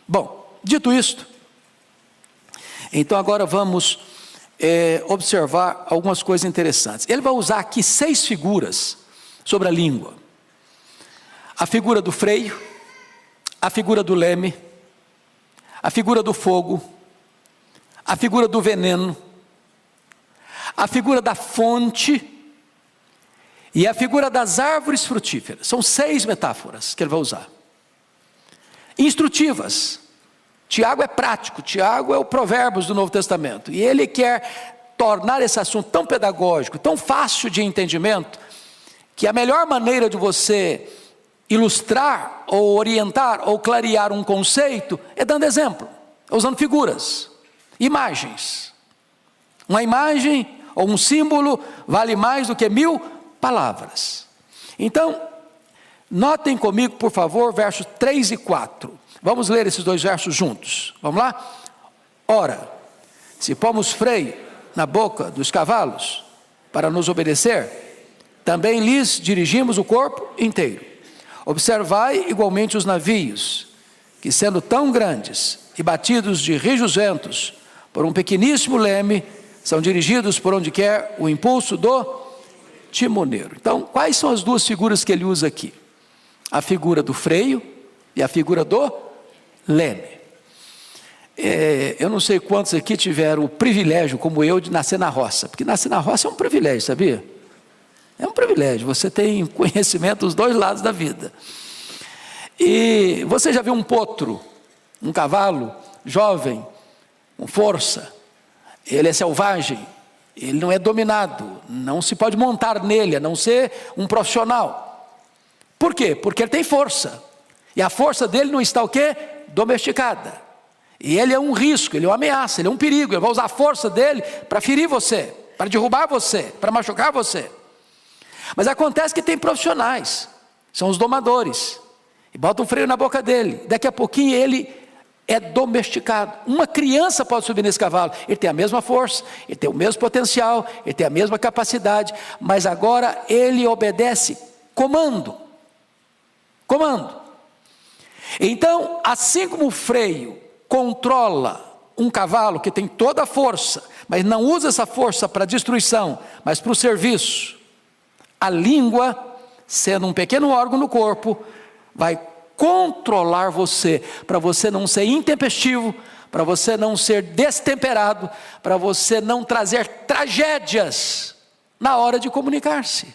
Bom, dito isto, então agora vamos observar algumas coisas interessantes. Ele vai usar aqui 6 figuras sobre a língua: a figura do freio, a figura do leme, a figura do fogo, a figura do veneno, a figura da fonte e a figura das árvores frutíferas. São 6 metáforas que ele vai usar, instrutivas. Tiago é prático, Tiago é o Provérbios do Novo Testamento, e ele quer tornar esse assunto tão pedagógico, tão fácil de entendimento, que a melhor maneira de você ilustrar, ou orientar, ou clarear um conceito, é dando exemplo, usando figuras, imagens. Uma imagem ou um símbolo vale mais do que 1000 palavras. Então, notem comigo, por favor, versos 3 e 4. Vamos ler esses 2 versos juntos. Vamos lá? Ora, se pomos freio na boca dos cavalos para nos obedecer, também lhes dirigimos o corpo inteiro. Observai igualmente os navios, que sendo tão grandes e batidos de rijos ventos por um pequeníssimo leme, são dirigidos por onde quer o impulso do timoneiro. Então, quais são as 2 figuras que ele usa aqui? A figura do freio e a figura do leme. Eu não sei quantos aqui tiveram o privilégio, como eu, de nascer na roça, porque nascer na roça é um privilégio, sabia? É um privilégio, você tem conhecimento dos 2 lados da vida. E você já viu um potro, um cavalo jovem, com força? Ele é selvagem, ele não é dominado, não se pode montar nele, a não ser um profissional. Por quê? Porque ele tem força, e a força dele não está o quê? Domesticada. E ele é um risco, ele é uma ameaça, ele é um perigo. Ele vai usar a força dele para ferir você, para derrubar você, para machucar você. Mas acontece que tem profissionais, são os domadores, e botam um freio na boca dele. Daqui a pouquinho ele é domesticado. Uma criança pode subir nesse cavalo, ele tem a mesma força, ele tem o mesmo potencial, ele tem a mesma capacidade, mas agora ele obedece comando. Então, assim como o freio controla um cavalo que tem toda a força, mas não usa essa força para destruição, mas para o serviço, a língua, sendo um pequeno órgão no corpo, vai controlar você, para você não ser intempestivo, para você não ser destemperado, para você não trazer tragédias na hora de comunicar-se,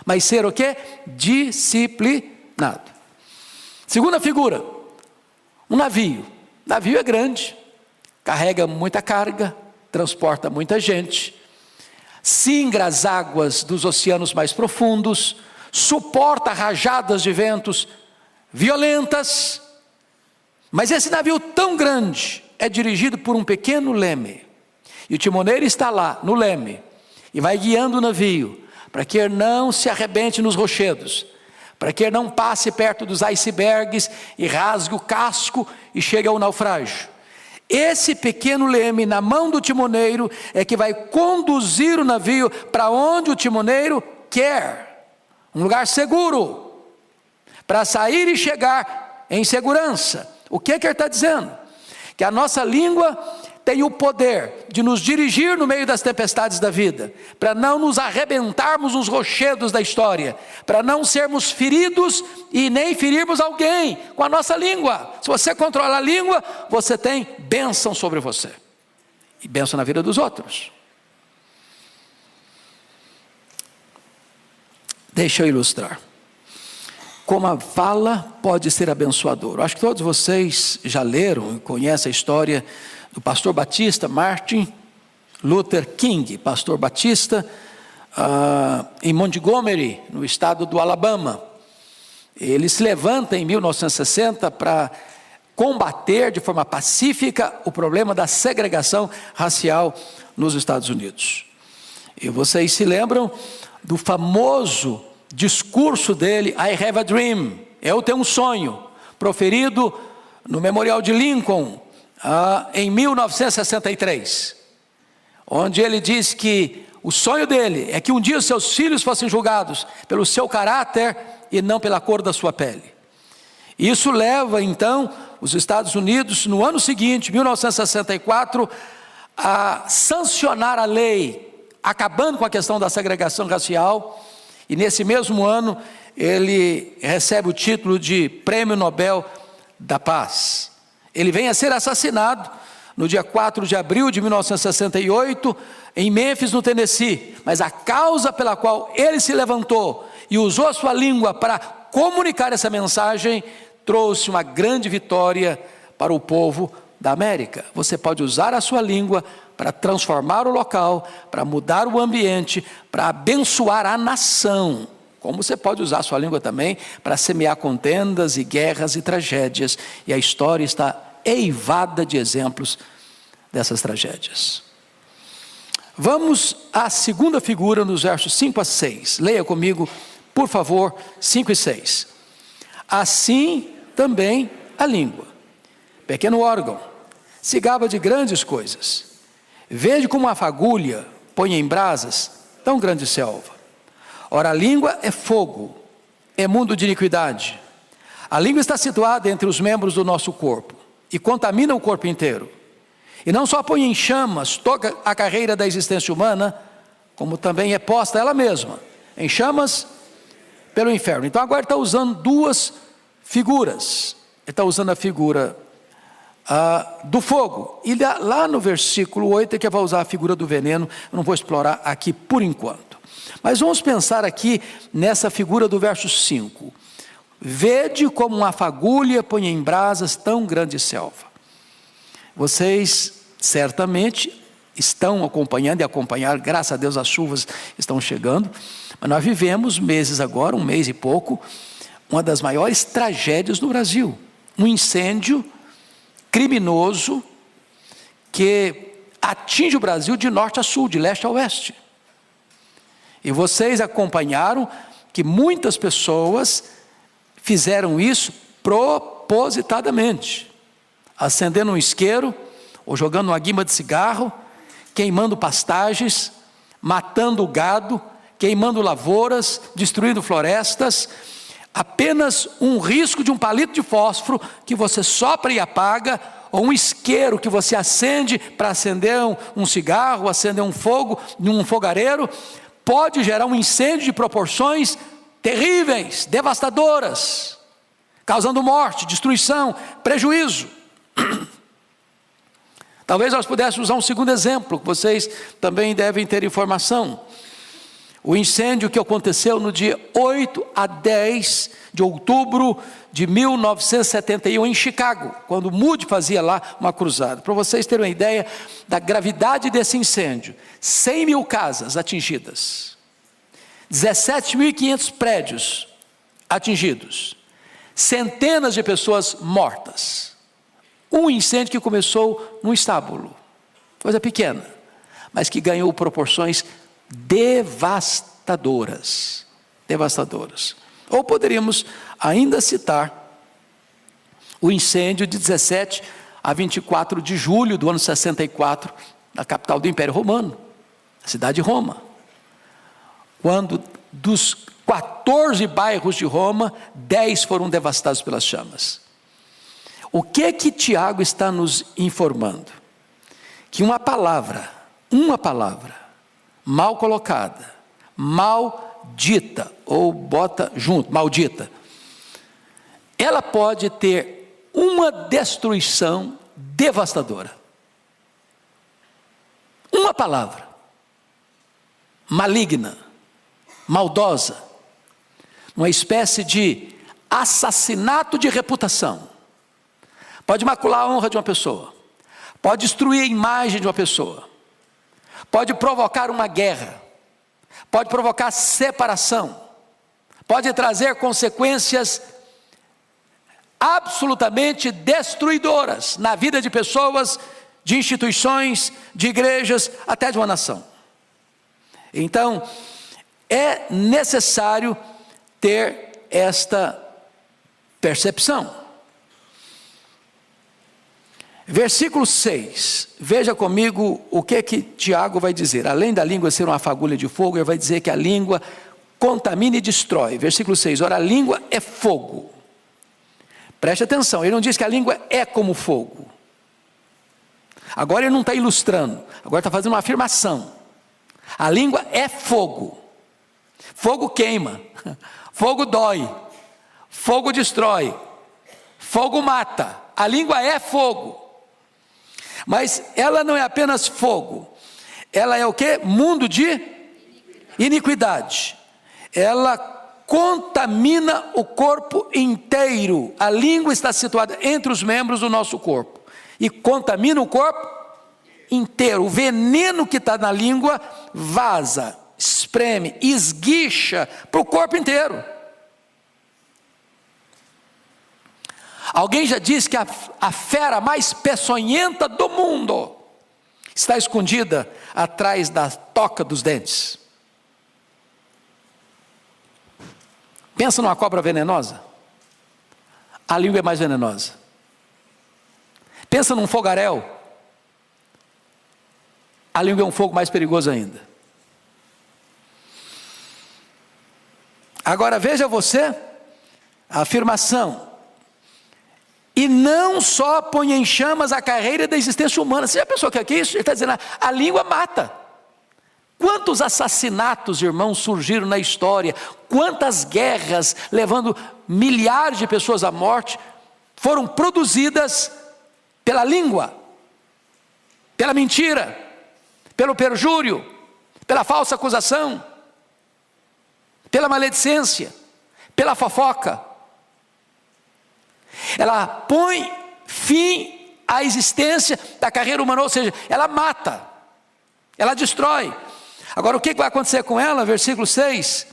mas ser o quê? Disciplinado. Segunda figura, um navio. Navio é grande, carrega muita carga, transporta muita gente, singra as águas dos oceanos mais profundos, suporta rajadas de ventos violentas. Mas esse navio tão grande é dirigido por um pequeno leme, e o timoneiro está lá no leme e vai guiando o navio para que ele não se arrebente nos rochedos, para que ele não passe perto dos icebergs e rasgue o casco e chegue ao naufrágio. Esse pequeno leme na mão do timoneiro é que vai conduzir o navio para onde o timoneiro quer, um lugar seguro, para sair e chegar em segurança. O que ele está dizendo? Que a nossa língua tem o poder de nos dirigir no meio das tempestades da vida, para não nos arrebentarmos nos rochedos da história, para não sermos feridos e nem ferirmos alguém com a nossa língua. Se você controla a língua, você tem bênção sobre você, e bênção na vida dos outros. Deixa eu ilustrar. como a fala pode ser abençoadora. Acho que todos vocês já leram e conhecem a história do pastor batista Martin Luther King, pastor batista, em Montgomery, no estado do Alabama. Ele se levanta em 1960 para combater de forma pacífica o problema da segregação racial nos Estados Unidos. E vocês se lembram do famoso discurso dele, I have a dream, eu tenho um sonho, proferido no Memorial de Lincoln, em 1963, onde ele diz que o sonho dele é que um dia seus filhos fossem julgados pelo seu caráter e não pela cor da sua pele. Isso leva então os Estados Unidos, no ano seguinte, 1964, a sancionar a lei, acabando com a questão da segregação racial, e nesse mesmo ano ele recebe o título de Prêmio Nobel da Paz. Ele vem a ser assassinado no dia 4 de abril de 1968, em Memphis, no Tennessee, mas a causa pela qual ele se levantou e usou a sua língua para comunicar essa mensagem, trouxe uma grande vitória para o povo da América. Você pode usar a sua língua para transformar o local, para mudar o ambiente, para abençoar a nação, como você pode usar a sua língua também para semear contendas e guerras e tragédias, e a história está eivada de exemplos dessas tragédias. Vamos à segunda figura nos versos 5 a 6, leia comigo, por favor, 5 e 6. Assim também a língua, pequeno órgão, se gaba de grandes coisas. Vede como a fagulha põe em brasas tão grande selva. Ora, a língua é fogo, é mundo de iniquidade. A língua está situada entre os membros do nosso corpo e contamina o corpo inteiro. E não só põe em chamas toda a carreira da existência humana, como também é posta ela mesma em chamas pelo inferno. Então agora ele está usando duas figuras. Ele está usando a figura do fogo, e lá no versículo 8 é que vai usar a figura do veneno. Eu não vou explorar aqui por enquanto, mas vamos pensar aqui nessa figura do verso 5. Vede como uma fagulha põe em brasas tão grande selva. Vocês certamente estão acompanhando e acompanhar, graças a Deus as chuvas estão chegando, mas nós vivemos meses agora, um mês e pouco, uma das maiores tragédias no Brasil, um incêndio criminoso que atinge o Brasil de norte a sul, de leste a oeste. E vocês acompanharam que muitas pessoas fizeram isso propositadamente, acendendo um isqueiro, ou jogando uma guimba de cigarro, queimando pastagens, matando o gado, queimando lavouras, destruindo florestas. Apenas um risco de um palito de fósforo que você sopra e apaga, ou um isqueiro que você acende para acender um cigarro, acender um fogo num fogareiro, pode gerar um incêndio de proporções terríveis, devastadoras, causando morte, destruição, prejuízo. Talvez nós pudéssemos usar um segundo exemplo, que vocês também devem ter informação. O incêndio que aconteceu no dia 8 a 10 de outubro de 1971 em Chicago, quando Moody fazia lá uma cruzada. Para vocês terem uma ideia da gravidade desse incêndio, 100 mil casas atingidas, 17.500 prédios atingidos, centenas de pessoas mortas. Um incêndio que começou num estábulo, coisa pequena, mas que ganhou proporções devastadoras. Ou poderíamos ainda citar o incêndio de 17 a 24 de julho do ano 64, na capital do Império Romano, a cidade de Roma, quando dos 14 bairros de Roma, 10 foram devastados pelas chamas. O que Tiago está nos informando? Que uma palavra mal colocada, maldita, ou bota junto, maldita, ela pode ter uma destruição devastadora. Uma palavra maligna, maldosa, uma espécie de assassinato de reputação. Pode macular a honra de uma pessoa. Pode destruir a imagem de uma pessoa. Pode provocar uma guerra. Pode provocar separação. Pode trazer consequências absolutamente destruidoras na vida de pessoas, de instituições, de igrejas, até de uma nação. Então, é necessário ter esta percepção. Versículo 6, veja comigo o que Tiago vai dizer. Além da língua ser uma fagulha de fogo, ele vai dizer que a língua contamina e destrói. Versículo 6, ora, a língua é fogo. Preste atenção, ele não diz que a língua é como fogo. Agora ele não está ilustrando, agora está fazendo uma afirmação. A língua é fogo. Fogo queima, fogo dói, fogo destrói, fogo mata. A língua é fogo. Mas ela não é apenas fogo, ela é o quê? Mundo de iniquidade. Ela contamina o corpo inteiro. A língua está situada entre os membros do nosso corpo e contamina o corpo inteiro. O veneno que está na língua vaza, espreme, esguicha para o corpo inteiro. Alguém já disse que a fera mais peçonhenta do mundo está escondida atrás da toca dos dentes. Pensa numa cobra venenosa. A língua é mais venenosa. Pensa num fogaréu. A língua é um fogo mais perigoso ainda. Agora veja você a afirmação. E não só põe em chamas a carreira da existência humana. Você já pensou que é isso? Ele está dizendo, a língua mata. Quantos assassinatos, irmãos, surgiram na história? Quantas guerras, levando milhares de pessoas à morte, foram produzidas pela língua, pela mentira, pelo perjúrio, pela falsa acusação, pela maledicência, pela fofoca. Ela põe fim à existência da carreira humana, ou seja, ela mata, ela destrói. Agora o que vai acontecer com ela? Versículo 6,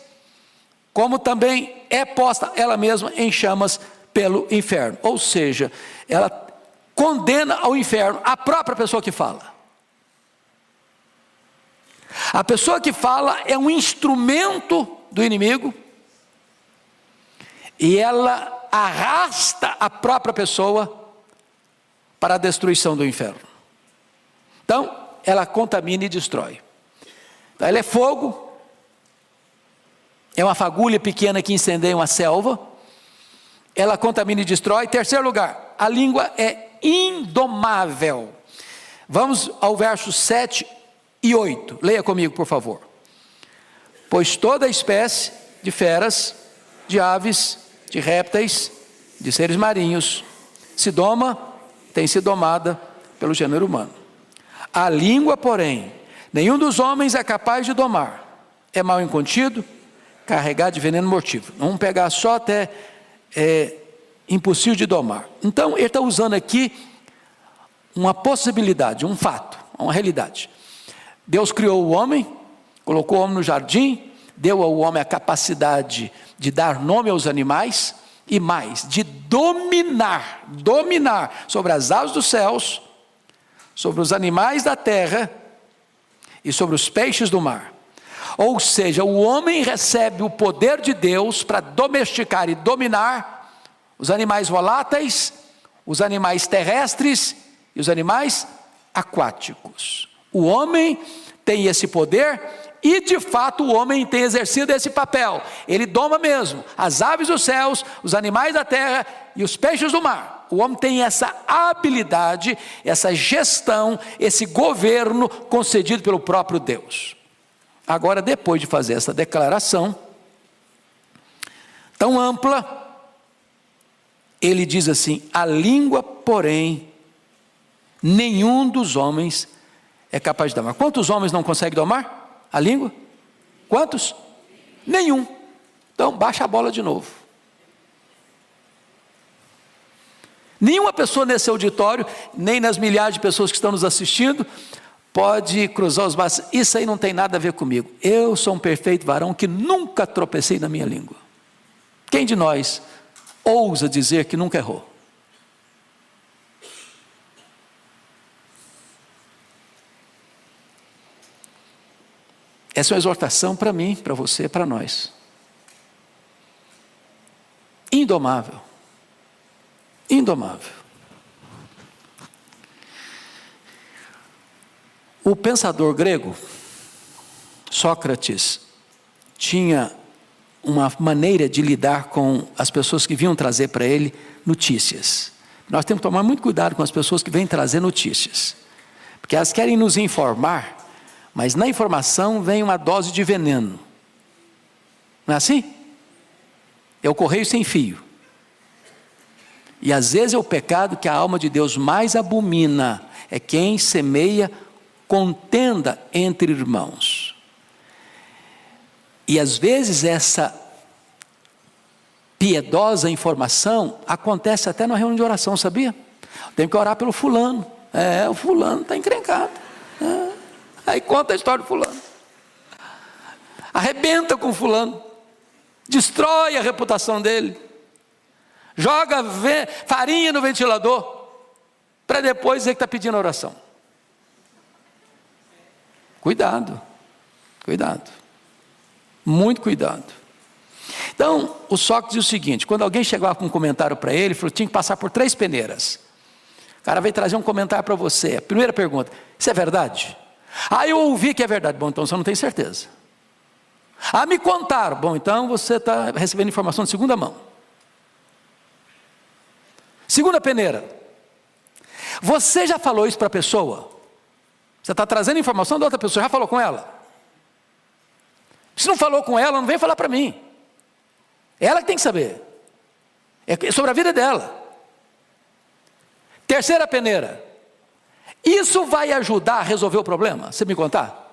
como também é posta ela mesma em chamas pelo inferno, ou seja, ela condena ao inferno a própria pessoa que fala. A pessoa que fala é um instrumento do inimigo, e ela arrasta a própria pessoa para a destruição do inferno. Então, ela contamina e destrói. Então, ela é fogo, é uma fagulha pequena que incendeia uma selva, ela contamina e destrói. Terceiro lugar, a língua é indomável. Vamos ao verso 7 e 8, leia comigo por favor. Pois toda espécie de feras, de aves, de répteis, de seres marinhos, se doma, tem sido domada pelo gênero humano. A língua, porém, nenhum dos homens é capaz de domar. É mal incontido, carregado de veneno mortífero. Vamos pegar só até impossível de domar. Então, ele está usando aqui uma possibilidade, um fato, uma realidade. Deus criou o homem, colocou o homem no jardim, deu ao homem a capacidade de dar nome aos animais e mais, de dominar sobre as aves dos céus, sobre os animais da terra e sobre os peixes do mar. Ou seja, o homem recebe o poder de Deus para domesticar e dominar os animais voláteis, os animais terrestres e os animais aquáticos. O homem tem esse poder e de fato o homem tem exercido esse papel. Ele doma mesmo as aves dos céus, os animais da terra e os peixes do mar. O homem tem essa habilidade, essa gestão, esse governo concedido pelo próprio Deus. Agora, depois de fazer essa declaração tão ampla, ele diz assim: a língua, porém, nenhum dos homens é capaz de domar. Quantos homens não conseguem domar a língua? Quantos? Nenhum. Então baixa a bola de novo. Nenhuma pessoa nesse auditório, nem nas milhares de pessoas que estão nos assistindo, pode cruzar os braços. Isso aí não tem nada a ver comigo. Eu sou um perfeito varão que nunca tropecei na minha língua. Quem de nós ousa dizer que nunca errou? Essa é uma exortação para mim, para você, para nós. Indomável. Indomável. O pensador grego, Sócrates, tinha uma maneira de lidar com as pessoas que vinham trazer para ele notícias. Nós temos que tomar muito cuidado com as pessoas que vêm trazer notícias, porque elas querem nos informar, mas na informação vem uma dose de veneno. Não é assim? É o correio sem fio. E às vezes é o pecado que a alma de Deus mais abomina, é quem semeia contenda entre irmãos. E às vezes essa piedosa informação acontece até na reunião de oração, sabia? Tem que orar pelo fulano. O fulano está encrencado. Aí conta a história do fulano. Arrebenta com o fulano. Destrói a reputação dele. Joga farinha no ventilador, para depois dizer que está pedindo oração. Cuidado, cuidado, muito cuidado. Então, o Sócrates diz o seguinte: quando alguém chegava com um comentário para ele, falou que tinha que passar por 3 peneiras. O cara veio trazer um comentário para você. A primeira pergunta: isso é verdade? Eu ouvi que é verdade. Bom, então você não tem certeza. Me contaram. Bom, então você está recebendo informação de segunda mão. Segunda peneira: você já falou isso para a pessoa? Você está trazendo informação da outra pessoa, já falou com ela? Se não falou com ela, não vem falar para mim. Ela que tem que saber. É sobre a vida dela. Terceira peneira: isso vai ajudar a resolver o problema? Você me contar?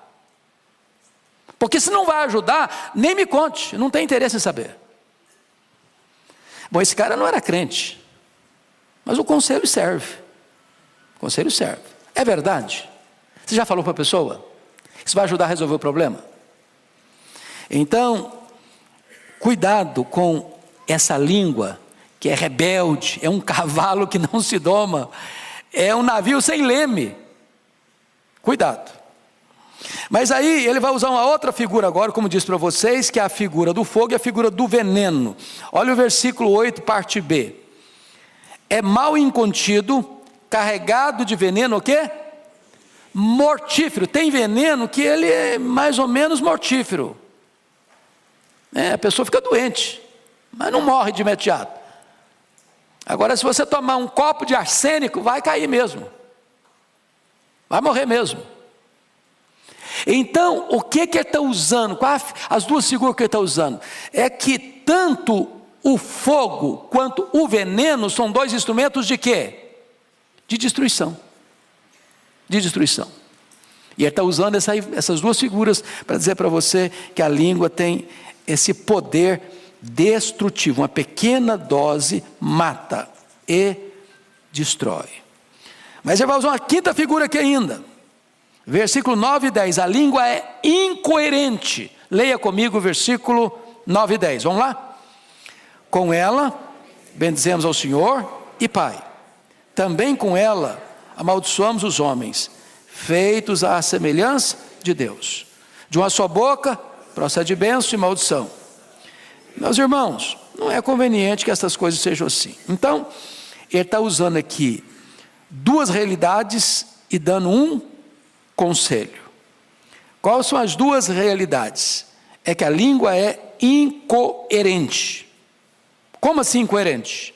Porque se não vai ajudar, nem me conte, não tem interesse em saber. Bom, esse cara não era crente, mas o conselho serve. O conselho serve. É verdade? Você já falou para a pessoa? Isso vai ajudar a resolver o problema? Então, cuidado com essa língua que é rebelde, é um cavalo que não se doma, é um navio sem leme. Cuidado. Mas aí ele vai usar uma outra figura agora, como disse para vocês, que é a figura do fogo e a figura do veneno. Olha o versículo 8, parte B. É mal incontido, carregado de veneno, o quê? Mortífero. Tem veneno que ele é mais ou menos mortífero. A pessoa fica doente, mas não morre de imediato. Agora, se você tomar um copo de arsênico, vai cair mesmo. Vai morrer mesmo. Então, o que ele está usando? As duas figuras que ele está usando é que tanto o fogo quanto o veneno são 2 instrumentos de quê? De destruição. De destruição. E ele está usando essas duas figuras para dizer para você que a língua tem esse poder destrutivo. Uma pequena dose mata e destrói. Mas ele vai usar uma quinta figura aqui ainda. Versículo 9 e 10. A língua é incoerente. Leia comigo o versículo 9 e 10. Vamos lá? Com ela bendizemos ao Senhor e Pai. Também com ela amaldiçoamos os homens, feitos à semelhança de Deus. De uma só boca procede bênção e maldição. Meus irmãos, não é conveniente que essas coisas sejam assim. Então, ele está usando aqui 2 realidades e dando um conselho. Quais são as 2 realidades? É que a língua é incoerente. Como assim incoerente?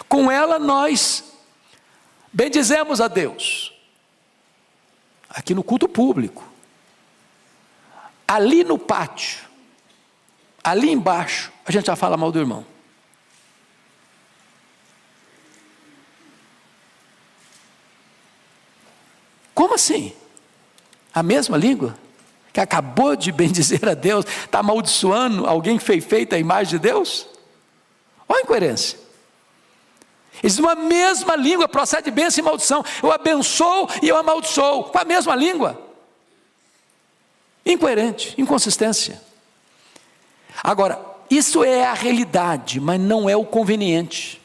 Com ela nós bendizemos a Deus. Aqui no culto público. Ali no pátio. Ali embaixo, a gente já fala mal do irmão. Como assim? A mesma língua? Que acabou de bendizer a Deus, está amaldiçoando alguém que foi feito à imagem de Deus? Olha a incoerência. Eles dizem, uma mesma língua procede bênção e maldição. Eu abençoo e eu amaldiçoo, com a mesma língua. Incoerente, inconsistência. Agora, isso é a realidade, mas não é o conveniente.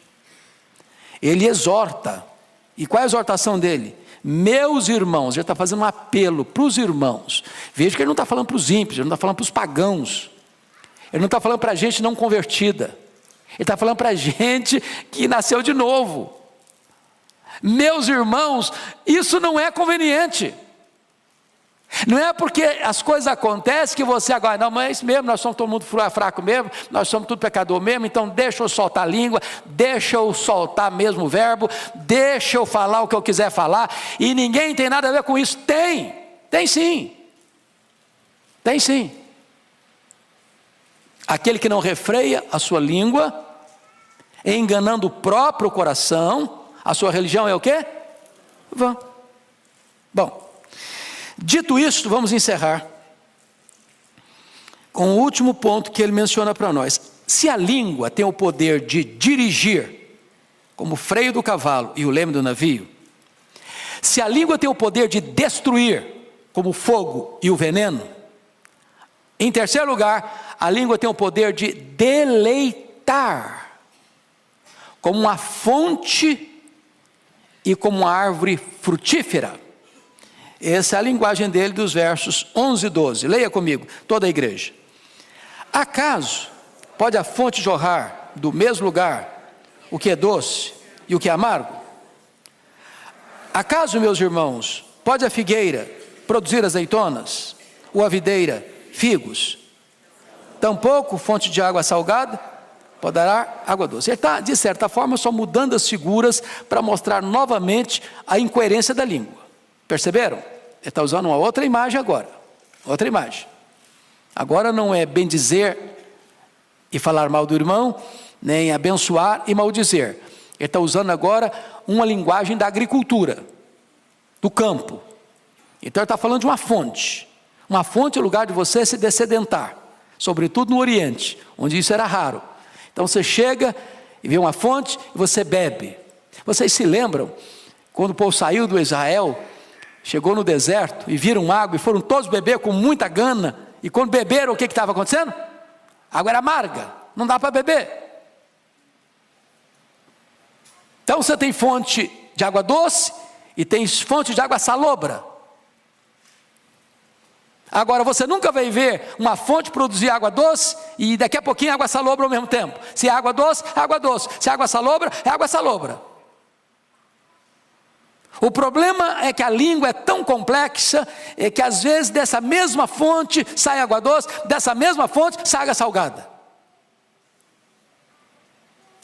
Ele exorta. E qual é a exortação dele? Meus irmãos, ele está fazendo um apelo para os irmãos. Veja que ele não está falando para os ímpios, ele não está falando para os pagãos. Ele não está falando para a gente não convertida. Ele está falando para a gente que nasceu de novo. Meus irmãos, isso não é conveniente. Não é porque as coisas acontecem que você agora, não, mas é isso mesmo, nós somos todo mundo fraco mesmo, nós somos tudo pecador mesmo, então deixa eu soltar a língua, deixa eu soltar mesmo o verbo, deixa eu falar o que eu quiser falar, e ninguém tem nada a ver com isso. Tem sim. Tem sim. Aquele que não refreia a sua língua, enganando o próprio coração, a sua religião é o quê? Vã. Bom, dito isto, vamos encerrar com o último ponto que ele menciona para nós. Se a língua tem o poder de dirigir, como o freio do cavalo e o leme do navio, se a língua tem o poder de destruir, como o fogo e o veneno, em terceiro lugar, a língua tem o poder de deleitar, como uma fonte e como uma árvore frutífera. Essa é a linguagem dele dos versos 11 e 12. Leia comigo, toda a igreja. Acaso pode a fonte jorrar do mesmo lugar o que é doce e o que é amargo? Acaso, meus irmãos, pode a figueira produzir azeitonas, ou a videira figos? Tampouco fonte de água salgada poderá água doce. Ele está, de certa forma, só mudando as figuras para mostrar novamente a incoerência da língua. Perceberam? Ele está usando uma outra imagem agora. Outra imagem. Agora não é bem dizer e falar mal do irmão, nem abençoar e maldizer. Ele está usando agora uma linguagem da agricultura, do campo. Então ele está falando de uma fonte. Uma fonte é o lugar de você se dessedentar, sobretudo no Oriente, onde isso era raro. Então você chega e vê uma fonte e você bebe. Vocês se lembram, quando o povo saiu do Israel, chegou no deserto e viram água e foram todos beber com muita gana, e quando beberam, o que estava acontecendo? A água era amarga, não dá para beber. Então você tem fonte de água doce e tem fonte de água salobra. Agora você nunca vai ver uma fonte produzir água doce e daqui a pouquinho água salobra ao mesmo tempo. Se é água doce, é água doce. Se é água salobra, é água salobra. O problema é que a língua é tão complexa, que às vezes dessa mesma fonte sai água doce, dessa mesma fonte sai água salgada.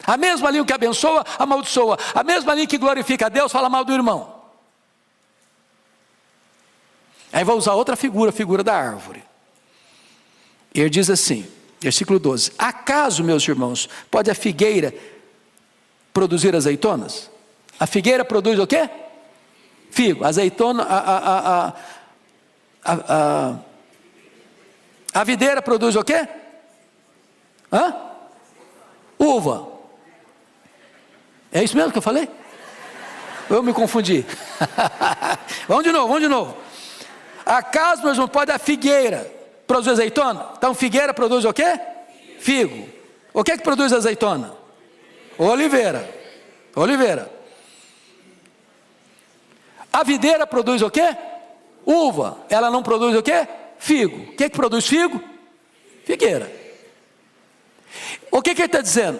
A mesma língua que abençoa, amaldiçoa. A mesma língua que glorifica a Deus, fala mal do irmão. Aí vai usar outra figura, a figura da árvore. Ele diz assim, versículo 12: acaso, meus irmãos, pode a figueira produzir azeitonas? A figueira produz o quê? Figo. Azeitona, a videira produz o quê? Uva. É isso mesmo que eu falei? Eu me confundi. Vamos de novo. Acaso, meus irmãos, pode a figueira produzir azeitona? Então figueira produz o quê? Figo. O que produz azeitona? Oliveira. A videira produz o quê? Uva. Ela não produz o quê? Figo. O que produz figo? Figueira. O que ele está dizendo?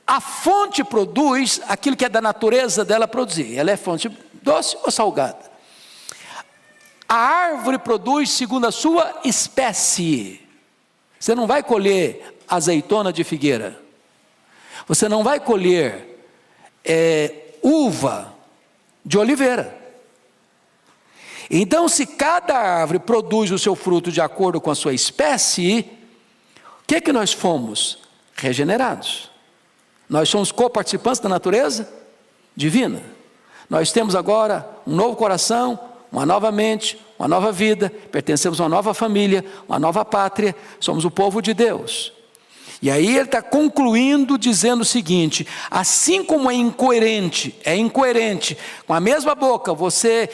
A fonte produz aquilo que é da natureza dela produzir. Ela é fonte doce ou salgada? A árvore produz segundo a sua espécie. Você não vai colher azeitona de figueira. Você não vai colher uva de oliveira. Então, se cada árvore produz o seu fruto de acordo com a sua espécie, o que nós fomos? Regenerados. Nós somos coparticipantes da natureza divina. Nós temos agora um novo coração, uma nova mente, uma nova vida, pertencemos a uma nova família, uma nova pátria, somos o povo de Deus. E aí ele está concluindo dizendo o seguinte: assim como é incoerente com a mesma boca você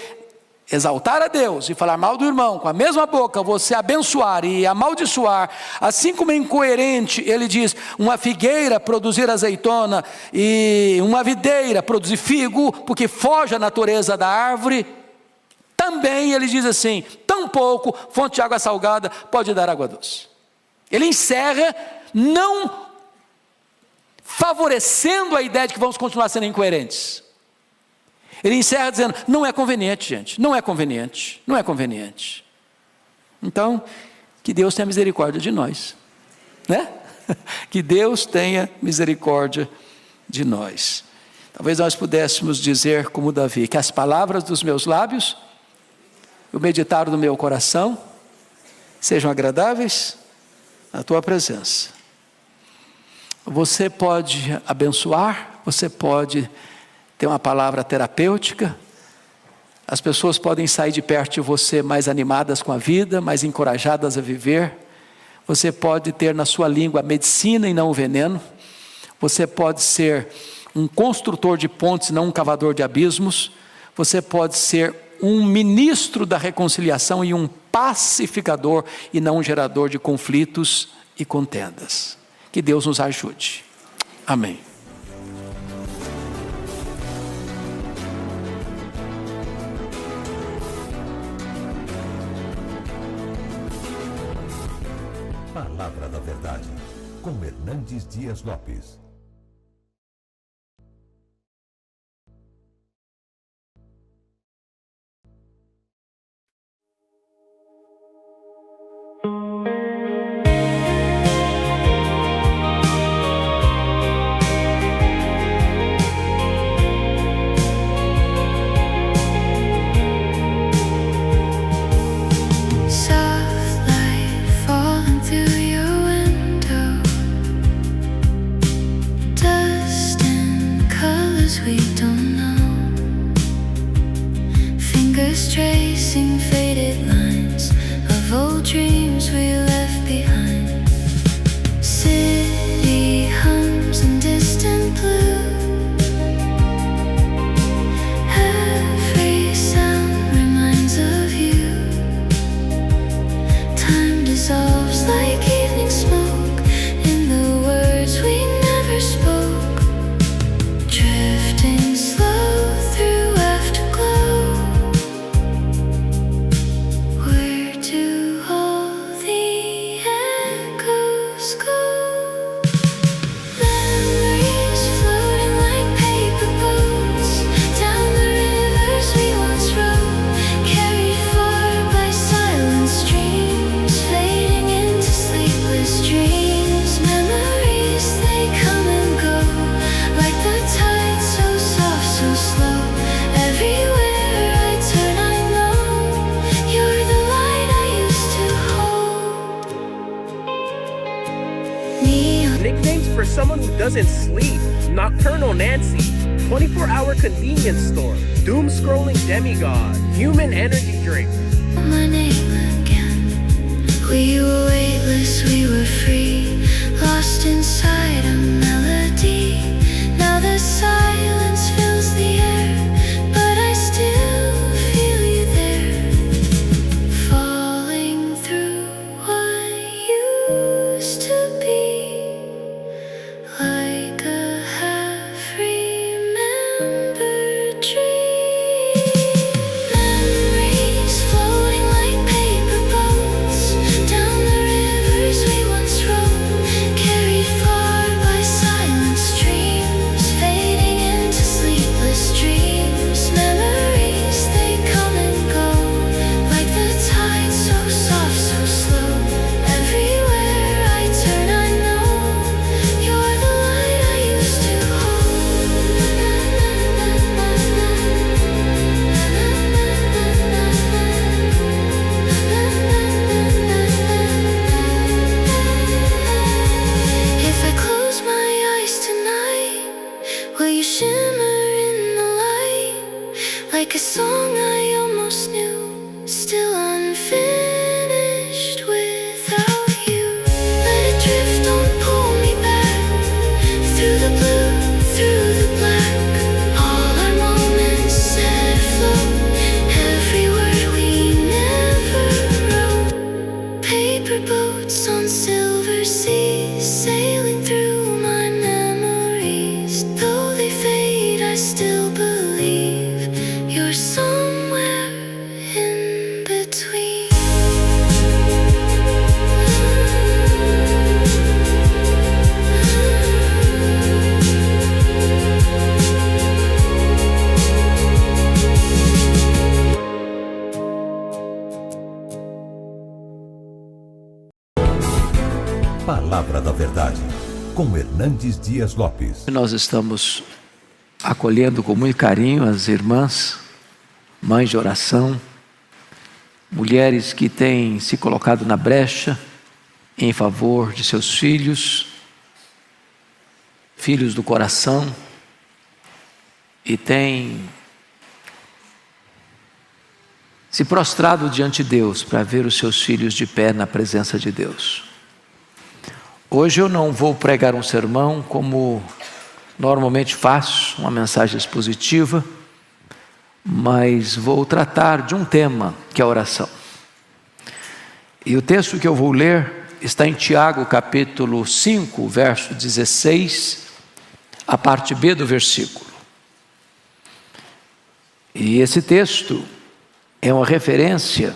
exaltar a Deus e falar mal do irmão, com a mesma boca você abençoar e amaldiçoar, assim como é incoerente, ele diz, uma figueira produzir azeitona e uma videira produzir figo, porque foge a natureza da árvore, também ele diz assim, tampouco fonte de água salgada pode dar água doce. Ele encerra não favorecendo a ideia de que vamos continuar sendo incoerentes. Ele encerra dizendo, não é conveniente, gente, não é conveniente. Então, que Deus tenha misericórdia de nós, né? Que Deus tenha misericórdia de nós. Talvez nós pudéssemos dizer como Davi, que as palavras dos meus lábios, o meditar do meu coração, sejam agradáveis na tua presença. Você pode abençoar, você pode ter uma palavra terapêutica, as pessoas podem sair de perto de você mais animadas com a vida, mais encorajadas a viver, você pode ter na sua língua a medicina e não o veneno, você pode ser um construtor de pontes, não um cavador de abismos, você pode ser um ministro da reconciliação e um pacificador e não um gerador de conflitos e contendas. Que Deus nos ajude. Amém. Palavra da Verdade, com Hernandes Dias Lopes. Tracing faded lines of old dreams we left behind. City hums in distant blue. Every sound reminds of you. Time dissolves like evening smoke in the words we never spoke. Drifting slow through afterglow. Where do all the echoes go? Memories floating like paper boats down the rivers we once rode, carried far by silent streams, fading into sleepless dreams. Memories, they come and go, like the tide, so soft, so slow. Everywhere I turn I know you're the light I used to hold. Neon Nicknames for someone who doesn't sleep: Nocturnal Nancy, 24-hour convenience store, doom-scrolling demigod, human energy drink. my name again. We were weightless, we were free, lost inside a melody. Now the silence fills the air, but I still feel you there, falling through what used to be, like a half-remembered dream. Memories floating like paper boats down the rivers we once rode, carried far by Palavra da Verdade, com Hernandes Dias Lopes. Nós estamos acolhendo com muito carinho as irmãs, mães de oração, mulheres que têm se colocado na brecha em favor de seus filhos, filhos do coração, e têm se prostrado diante de Deus para ver os seus filhos de pé na presença de Deus. Hoje eu não vou pregar um sermão como normalmente faço, uma mensagem expositiva, mas vou tratar de um tema que é a oração. E o texto que eu vou ler está em Tiago capítulo 5, verso 16, a parte B do versículo. E esse texto é uma referência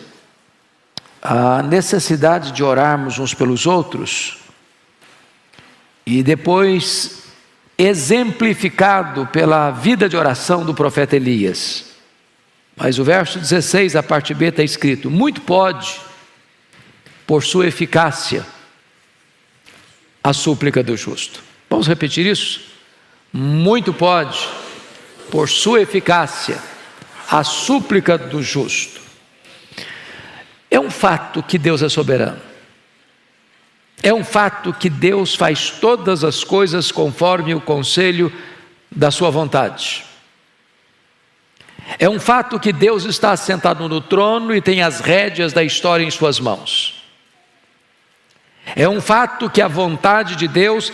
à necessidade de orarmos uns pelos outros, e depois exemplificado pela vida de oração do profeta Elias. Mas o verso 16, a parte B, está escrito: muito pode, por sua eficácia, a súplica do justo. Vamos repetir isso? Muito pode, por sua eficácia, a súplica do justo. É um fato que Deus é soberano. É um fato que Deus faz todas as coisas conforme o conselho da sua vontade. É um fato que Deus está assentado no trono e tem as rédeas da história em suas mãos. É um fato que a vontade de Deus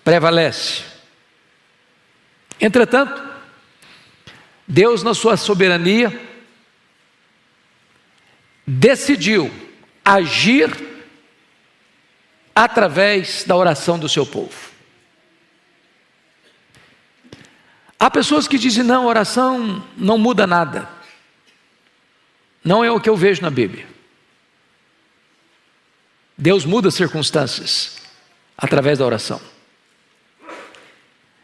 prevalece. Entretanto, Deus, na sua soberania, decidiu agir através da oração do seu povo. Há pessoas que dizem: não, oração não muda nada. Não é o que eu vejo na Bíblia. Deus muda circunstâncias através da oração.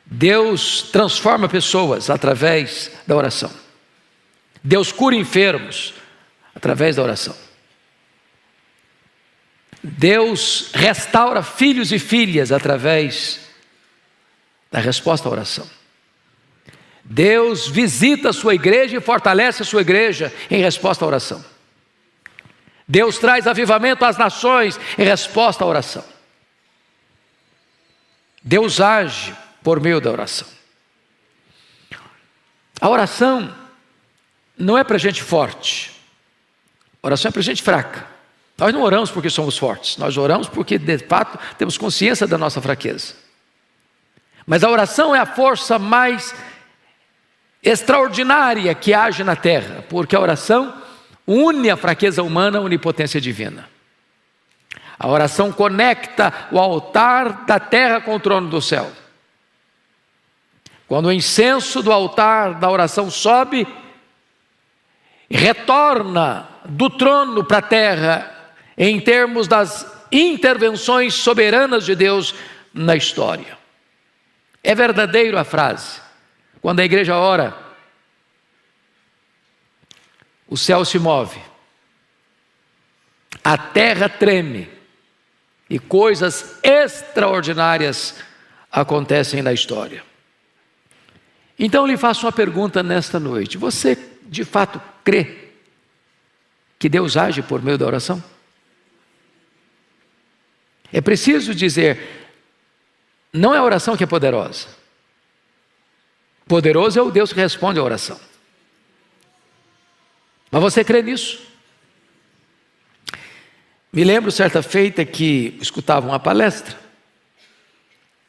Deus transforma pessoas através da oração. Deus cura enfermos através da oração. Deus restaura filhos e filhas através da resposta à oração. Deus visita a sua igreja e fortalece a sua igreja em resposta à oração. Deus traz avivamento às nações em resposta à oração. Deus age por meio da oração. A oração não é para gente forte. A oração é para gente fraca. Nós não oramos porque somos fortes. Nós oramos porque, de fato, temos consciência da nossa fraqueza. Mas a oração é a força mais extraordinária que age na terra, porque a oração une a fraqueza humana à onipotência divina. A oração conecta o altar da terra com o trono do céu. Quando o incenso do altar da oração sobe, retorna do trono para a terra em termos das intervenções soberanas de Deus na história. É verdadeiro a frase: quando a igreja ora, o céu se move, a terra treme e coisas extraordinárias acontecem na história. Então eu lhe faço uma pergunta nesta noite: você de fato crê que Deus age por meio da oração? É preciso dizer, não é a oração que é poderosa. Poderoso é o Deus que responde à oração. Mas você crê nisso? Me lembro certa feita que escutava uma palestra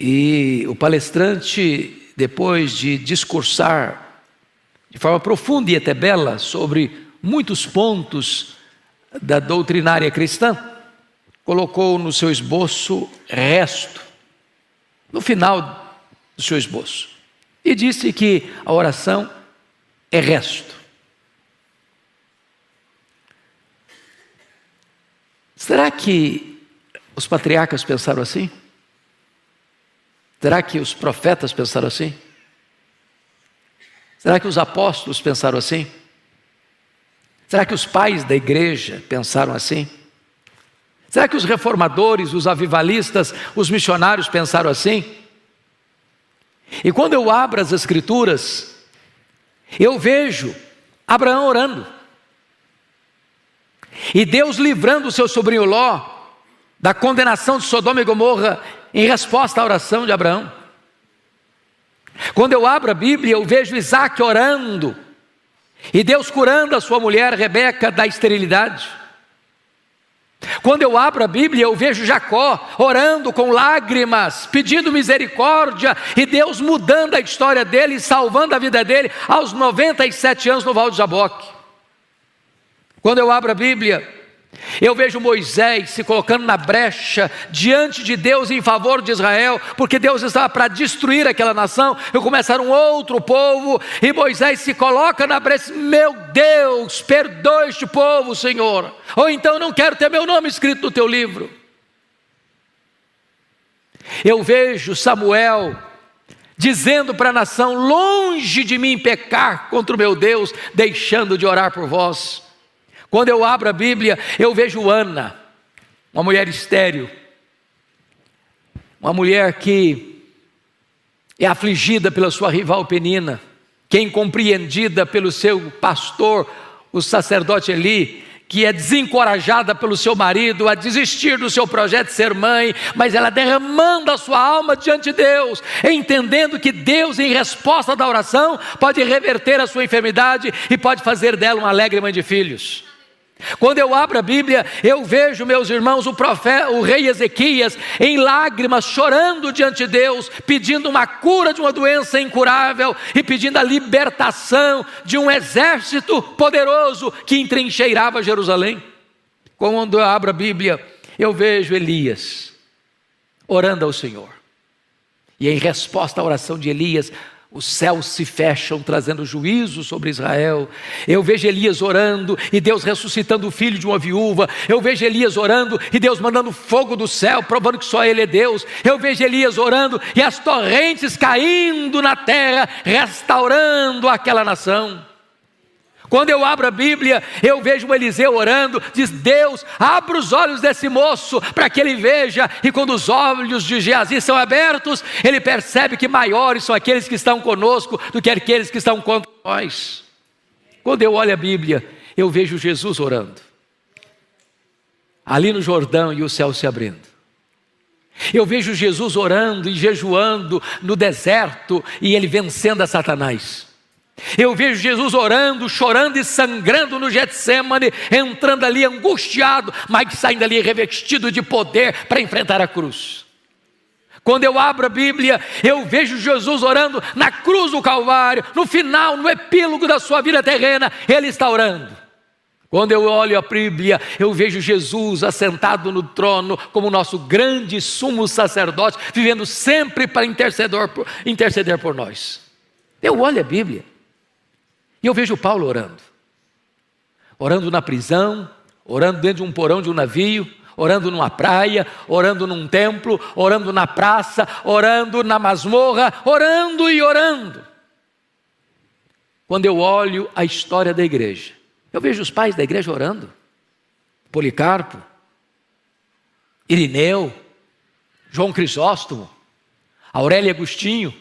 e o palestrante, depois de discursar de forma profunda e até bela sobre muitos pontos da doutrinária cristã, colocou no seu esboço resto, no final do seu esboço, e disse que a oração é resto. Será que os patriarcas pensaram assim? Será que os profetas pensaram assim? Será que os apóstolos pensaram assim? Será que os pais da igreja pensaram assim? Será que os reformadores, os avivalistas, os missionários pensaram assim? E quando eu abro as Escrituras, eu vejo Abraão orando, e Deus livrando o seu sobrinho Ló da condenação de Sodoma e Gomorra em resposta à oração de Abraão. Quando eu abro a Bíblia, eu vejo Isaac orando, e Deus curando a sua mulher Rebeca da esterilidade. Quando eu abro a Bíblia, eu vejo Jacó orando com lágrimas, pedindo misericórdia, e Deus mudando a história dele e salvando a vida dele aos 97 anos no Val de Jaboque. Quando eu abro a Bíblia, eu vejo Moisés se colocando na brecha diante de Deus em favor de Israel, porque Deus estava para destruir aquela nação e começar um outro povo, e Moisés se coloca na brecha: meu Deus, perdoa este povo, Senhor, ou então não quero ter meu nome escrito no teu livro. Eu vejo Samuel dizendo para a nação: longe de mim pecar contra o meu Deus, deixando de orar por vós. Quando eu abro a Bíblia, eu vejo Ana, uma mulher estéril, uma mulher que é afligida pela sua rival Penina, que é incompreendida pelo seu pastor, o sacerdote Eli, que é desencorajada pelo seu marido a desistir do seu projeto de ser mãe, mas ela derramando a sua alma diante de Deus, entendendo que Deus, em resposta da oração, pode reverter a sua enfermidade e pode fazer dela uma alegre mãe de filhos. Quando eu abro a Bíblia, eu vejo, meus irmãos, o rei Ezequias em lágrimas, chorando diante de Deus, pedindo uma cura de uma doença incurável e pedindo a libertação de um exército poderoso que entrincheirava Jerusalém. Quando eu abro a Bíblia, eu vejo Elias orando ao Senhor, e em resposta à oração de Elias, os céus se fecham, trazendo juízo sobre Israel. Eu vejo Elias orando e Deus ressuscitando o filho de uma viúva. Eu vejo Elias orando e Deus mandando fogo do céu, provando que só Ele é Deus. Eu vejo Elias orando e as torrentes caindo na terra, restaurando aquela nação. Quando eu abro a Bíblia, eu vejo Eliseu orando, diz: Deus, abra os olhos desse moço para que ele veja. E quando os olhos de Geazi são abertos, ele percebe que maiores são aqueles que estão conosco do que aqueles que estão contra nós. Quando eu olho a Bíblia, eu vejo Jesus orando ali no Jordão e o céu se abrindo. Eu vejo Jesus orando e jejuando no deserto e ele vencendo a Satanás. Eu vejo Jesus orando, chorando e sangrando no Getsêmani, entrando ali angustiado, mas saindo ali revestido de poder para enfrentar a cruz. Quando eu abro a Bíblia, eu vejo Jesus orando na cruz do Calvário, no final, no epílogo da sua vida terrena, Ele está orando. Quando eu olho a Bíblia, eu vejo Jesus assentado no trono como nosso grande sumo sacerdote, vivendo sempre para interceder por nós. Eu olho a Bíblia e eu vejo Paulo orando na prisão, orando dentro de um porão de um navio, orando numa praia, orando num templo, orando na praça, orando na masmorra, orando e orando. Quando eu olho a história da igreja, eu vejo os pais da igreja orando: Policarpo, Irineu, João Crisóstomo, Aurélio Agostinho.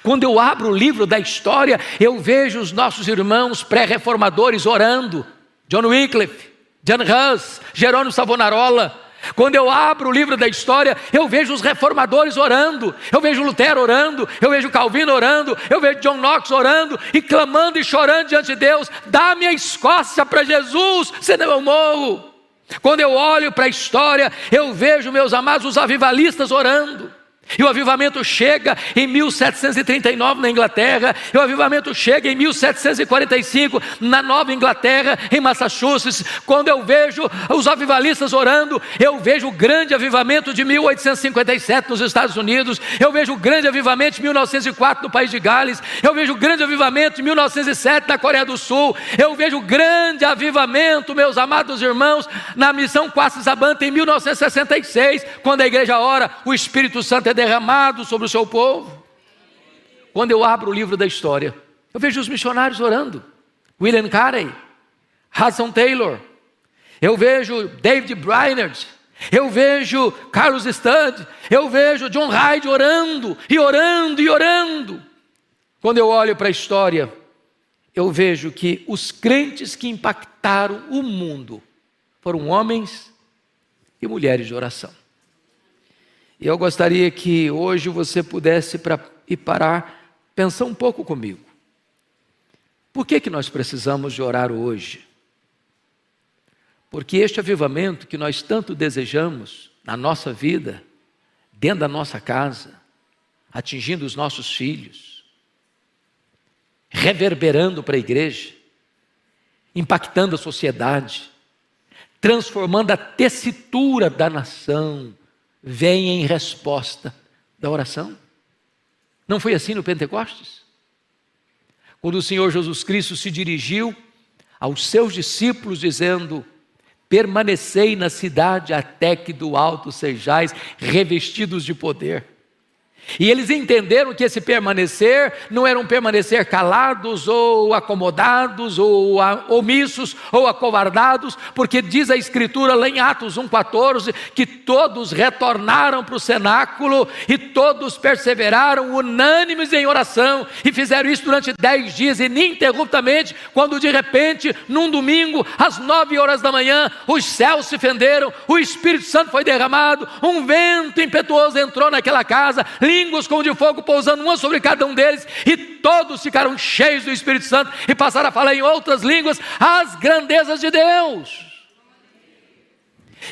Quando eu abro o livro da história, eu vejo os nossos irmãos pré-reformadores orando: John Wycliffe, John Hus, Jerônimo Savonarola. Quando eu abro o livro da história, eu vejo os reformadores orando, eu vejo Lutero orando, eu vejo Calvino orando, eu vejo John Knox orando e clamando e chorando diante de Deus: dá-me a Escócia para Jesus, senão eu morro. Quando eu olho para a história, eu vejo, meus amados, os avivalistas orando. E o avivamento chega em 1739 na Inglaterra, e o avivamento chega em 1745 na Nova Inglaterra, em Massachusetts. Quando eu vejo os avivalistas orando, eu vejo o grande avivamento de 1857 nos Estados Unidos, eu vejo o grande avivamento de 1904 no país de Gales, eu vejo o grande avivamento de 1907 na Coreia do Sul, eu vejo o grande avivamento, meus amados irmãos, na missão Quatzabanta em 1966, quando a igreja ora, o Espírito Santo é derramado sobre o seu povo. Quando eu abro o livro da história, eu vejo os missionários orando: William Carey, Hudson Taylor, eu vejo David Brainerd, Eu vejo Carlos Studd, eu vejo John Hyde orando, e orando, e orando. Quando eu olho para a história, eu vejo que os crentes que impactaram o mundo foram homens e mulheres de oração. E eu gostaria que hoje você pudesse parar, pensar um pouco comigo. Por que nós precisamos de orar hoje? Porque este avivamento que nós tanto desejamos na nossa vida, dentro da nossa casa, atingindo os nossos filhos, reverberando para a igreja, impactando a sociedade, transformando a tessitura da nação, vem em resposta da oração. Não foi assim no Pentecostes? Quando o Senhor Jesus Cristo se dirigiu aos seus discípulos dizendo: permanecei na cidade até que do alto sejais revestidos de poder. E eles entenderam que esse permanecer não era um permanecer calados ou acomodados ou omissos ou acovardados, porque diz a Escritura lá em Atos 1,14 que todos retornaram para o cenáculo e todos perseveraram unânimes em oração e fizeram isso durante 10 dias ininterruptamente, quando de repente, num domingo, às 9 horas da manhã, os céus se fenderam, o Espírito Santo foi derramado, um vento impetuoso entrou naquela casa, línguas como de fogo pousando uma sobre cada um deles, e todos ficaram cheios do Espírito Santo e passaram a falar em outras línguas as grandezas de Deus.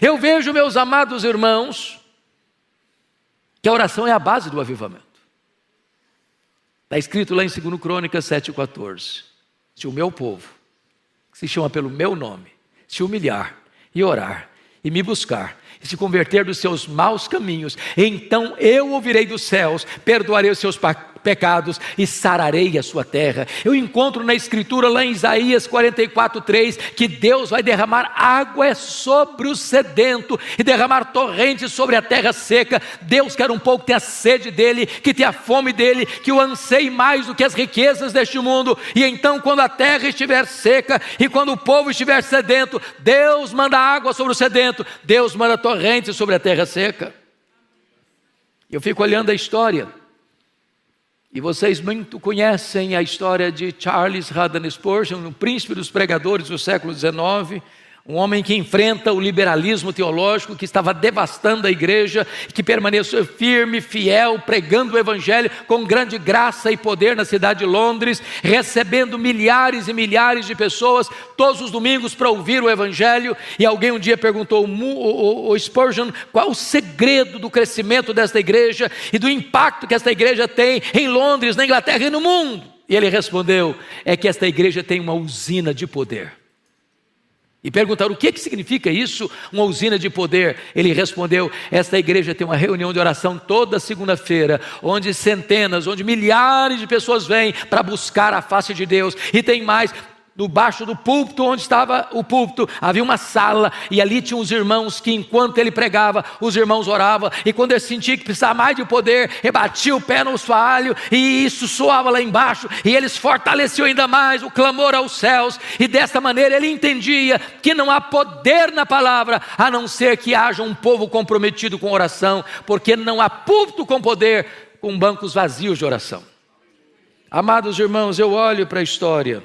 Eu vejo, meus amados irmãos, que a oração é a base do avivamento. Está escrito lá em 2 Crônicas 7,14: se o meu povo, que se chama pelo meu nome, se humilhar e orar e me buscar e se converter dos seus maus caminhos, então eu ouvirei dos céus, perdoarei os seus pecados e sararei a sua terra. Eu encontro na Escritura lá em Isaías 44,3 que Deus vai derramar água sobre o sedento e derramar torrentes sobre a terra seca. Deus quer um povo que tenha sede dele, que tenha fome dele, que o anseie mais do que as riquezas deste mundo. E então, quando a terra estiver seca e quando o povo estiver sedento, Deus manda água sobre o sedento, Deus manda torrentes sobre a terra seca. Eu fico olhando a história, e vocês muito conhecem a história de Charles Haddon Spurgeon, o príncipe dos pregadores do século XIX, um homem que enfrenta o liberalismo teológico que estava devastando a igreja, que permaneceu firme, fiel, pregando o evangelho com grande graça e poder na cidade de Londres, recebendo milhares e milhares de pessoas todos os domingos para ouvir o evangelho. E alguém um dia perguntou ao Spurgeon qual o segredo do crescimento desta igreja e do impacto que esta igreja tem em Londres, na Inglaterra e no mundo. E ele respondeu: é que esta igreja tem uma usina de poder. E perguntaram: o que significa isso, uma usina de poder? Ele respondeu: esta igreja tem uma reunião de oração toda segunda-feira, onde centenas, onde milhares de pessoas vêm para buscar a face de Deus. E tem mais, debaixo do púlpito, onde estava o púlpito, havia uma sala, e ali tinham os irmãos que, enquanto ele pregava, os irmãos oravam, e quando ele sentia que precisava mais de poder, ele batia o pé no assoalho, e isso soava lá embaixo, e eles fortaleciam ainda mais o clamor aos céus. E desta maneira ele entendia que não há poder na palavra, a não ser que haja um povo comprometido com oração, porque não há púlpito com poder, com bancos vazios de oração. Amados irmãos, eu olho para a história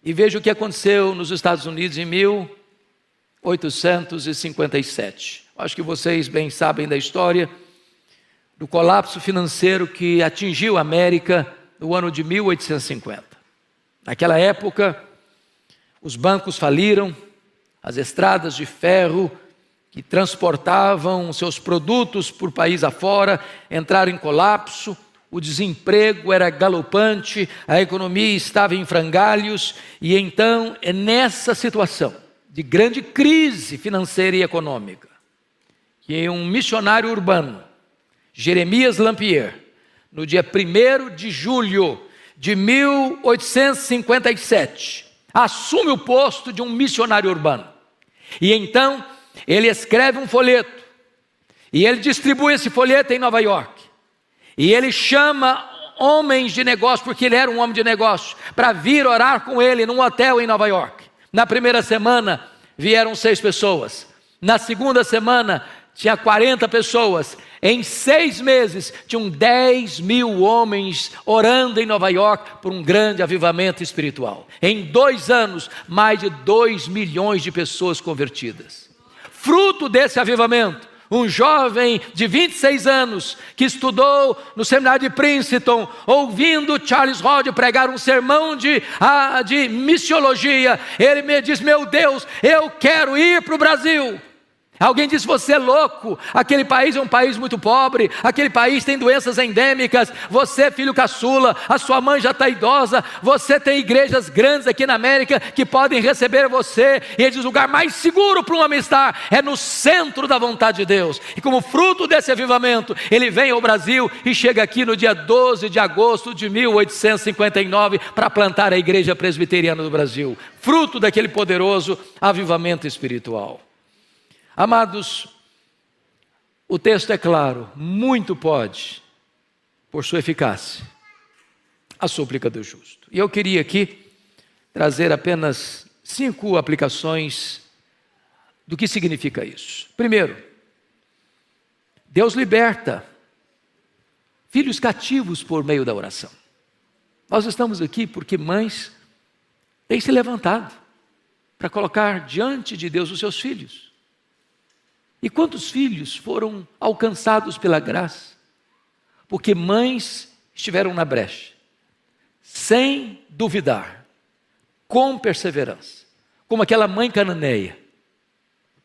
e vejo o que aconteceu nos Estados Unidos em 1857. Acho que vocês bem sabem da história do colapso financeiro que atingiu a América no ano de 1850. Naquela época, os bancos faliram, as estradas de ferro que transportavam seus produtos por país afora entraram em colapso. O desemprego era galopante, a economia estava em frangalhos, e então é nessa situação de grande crise financeira e econômica que um missionário urbano, Jeremias Lampier, no dia 1º de julho de 1857, assume o posto de um missionário urbano. E então ele escreve um folheto, e ele distribui esse folheto em Nova York. E ele chama homens de negócio, porque ele era um homem de negócio, para vir orar com ele num hotel em Nova York. Na primeira semana vieram 6 pessoas. Na segunda semana, tinha 40 pessoas. Em 6 meses, tinham 10 mil homens orando em Nova York por um grande avivamento espiritual. Em 2 anos, mais de 2 milhões de pessoas convertidas. Fruto desse avivamento, um jovem de 26 anos, que estudou no seminário de Princeton, ouvindo Charles Hodge pregar um sermão de missiologia, ele me diz: meu Deus, eu quero ir para o Brasil. Alguém disse: você é louco, aquele país é um país muito pobre, aquele país tem doenças endêmicas, você é filho caçula, a sua mãe já está idosa, você tem igrejas grandes aqui na América que podem receber você. E ele diz: o lugar mais seguro para um homem estar é no centro da vontade de Deus. E como fruto desse avivamento, ele vem ao Brasil e chega aqui no dia 12 de agosto de 1859 para plantar a Igreja Presbiteriana do Brasil, fruto daquele poderoso avivamento espiritual. Amados, o texto é claro: muito pode, por sua eficácia, a súplica do justo. E eu queria aqui trazer apenas 5 aplicações do que significa isso. Primeiro, Deus liberta filhos cativos por meio da oração. Nós estamos aqui porque mães têm se levantado para colocar diante de Deus os seus filhos. E quantos filhos foram alcançados pela graça? Porque mães estiveram na brecha, sem duvidar, com perseverança, como aquela mãe cananeia,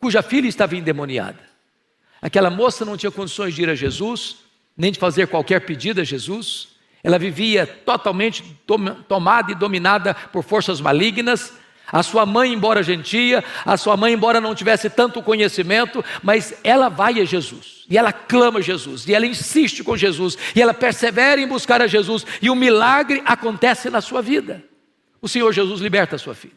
cuja filha estava endemoniada. Aquela moça não tinha condições de ir a Jesus, nem de fazer qualquer pedido a Jesus. Ela vivia totalmente tomada e dominada por forças malignas. A sua mãe, embora gentia, a sua mãe, embora não tivesse tanto conhecimento, mas ela vai a Jesus, e ela clama a Jesus, e ela insiste com Jesus, e ela persevera em buscar a Jesus, e o milagre acontece na sua vida. O Senhor Jesus liberta a sua filha.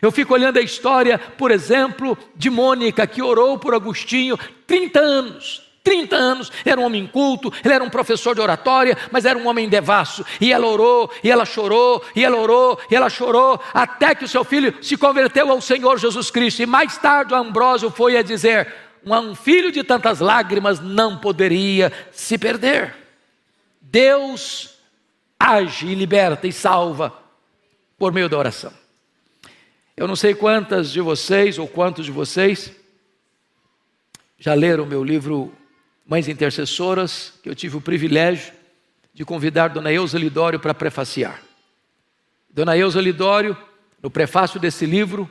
Eu fico olhando a história, por exemplo, de Mônica, que orou por Agostinho 30 anos. 30 anos, era um homem inculto, ele era um professor de oratória, mas era um homem devasso, e ela orou, e ela chorou, e ela orou, e ela chorou, até que o seu filho se converteu ao Senhor Jesus Cristo. E mais tarde o Ambrósio foi a dizer: um filho de tantas lágrimas não poderia se perder. Deus age e liberta e salva por meio da oração. Eu não sei quantas de vocês, ou quantos de vocês já leram o meu livro Mães Intercessoras, que eu tive o privilégio de convidar Dona Eusa Lidório para prefaciar. Dona Eusa Lidório, no prefácio desse livro,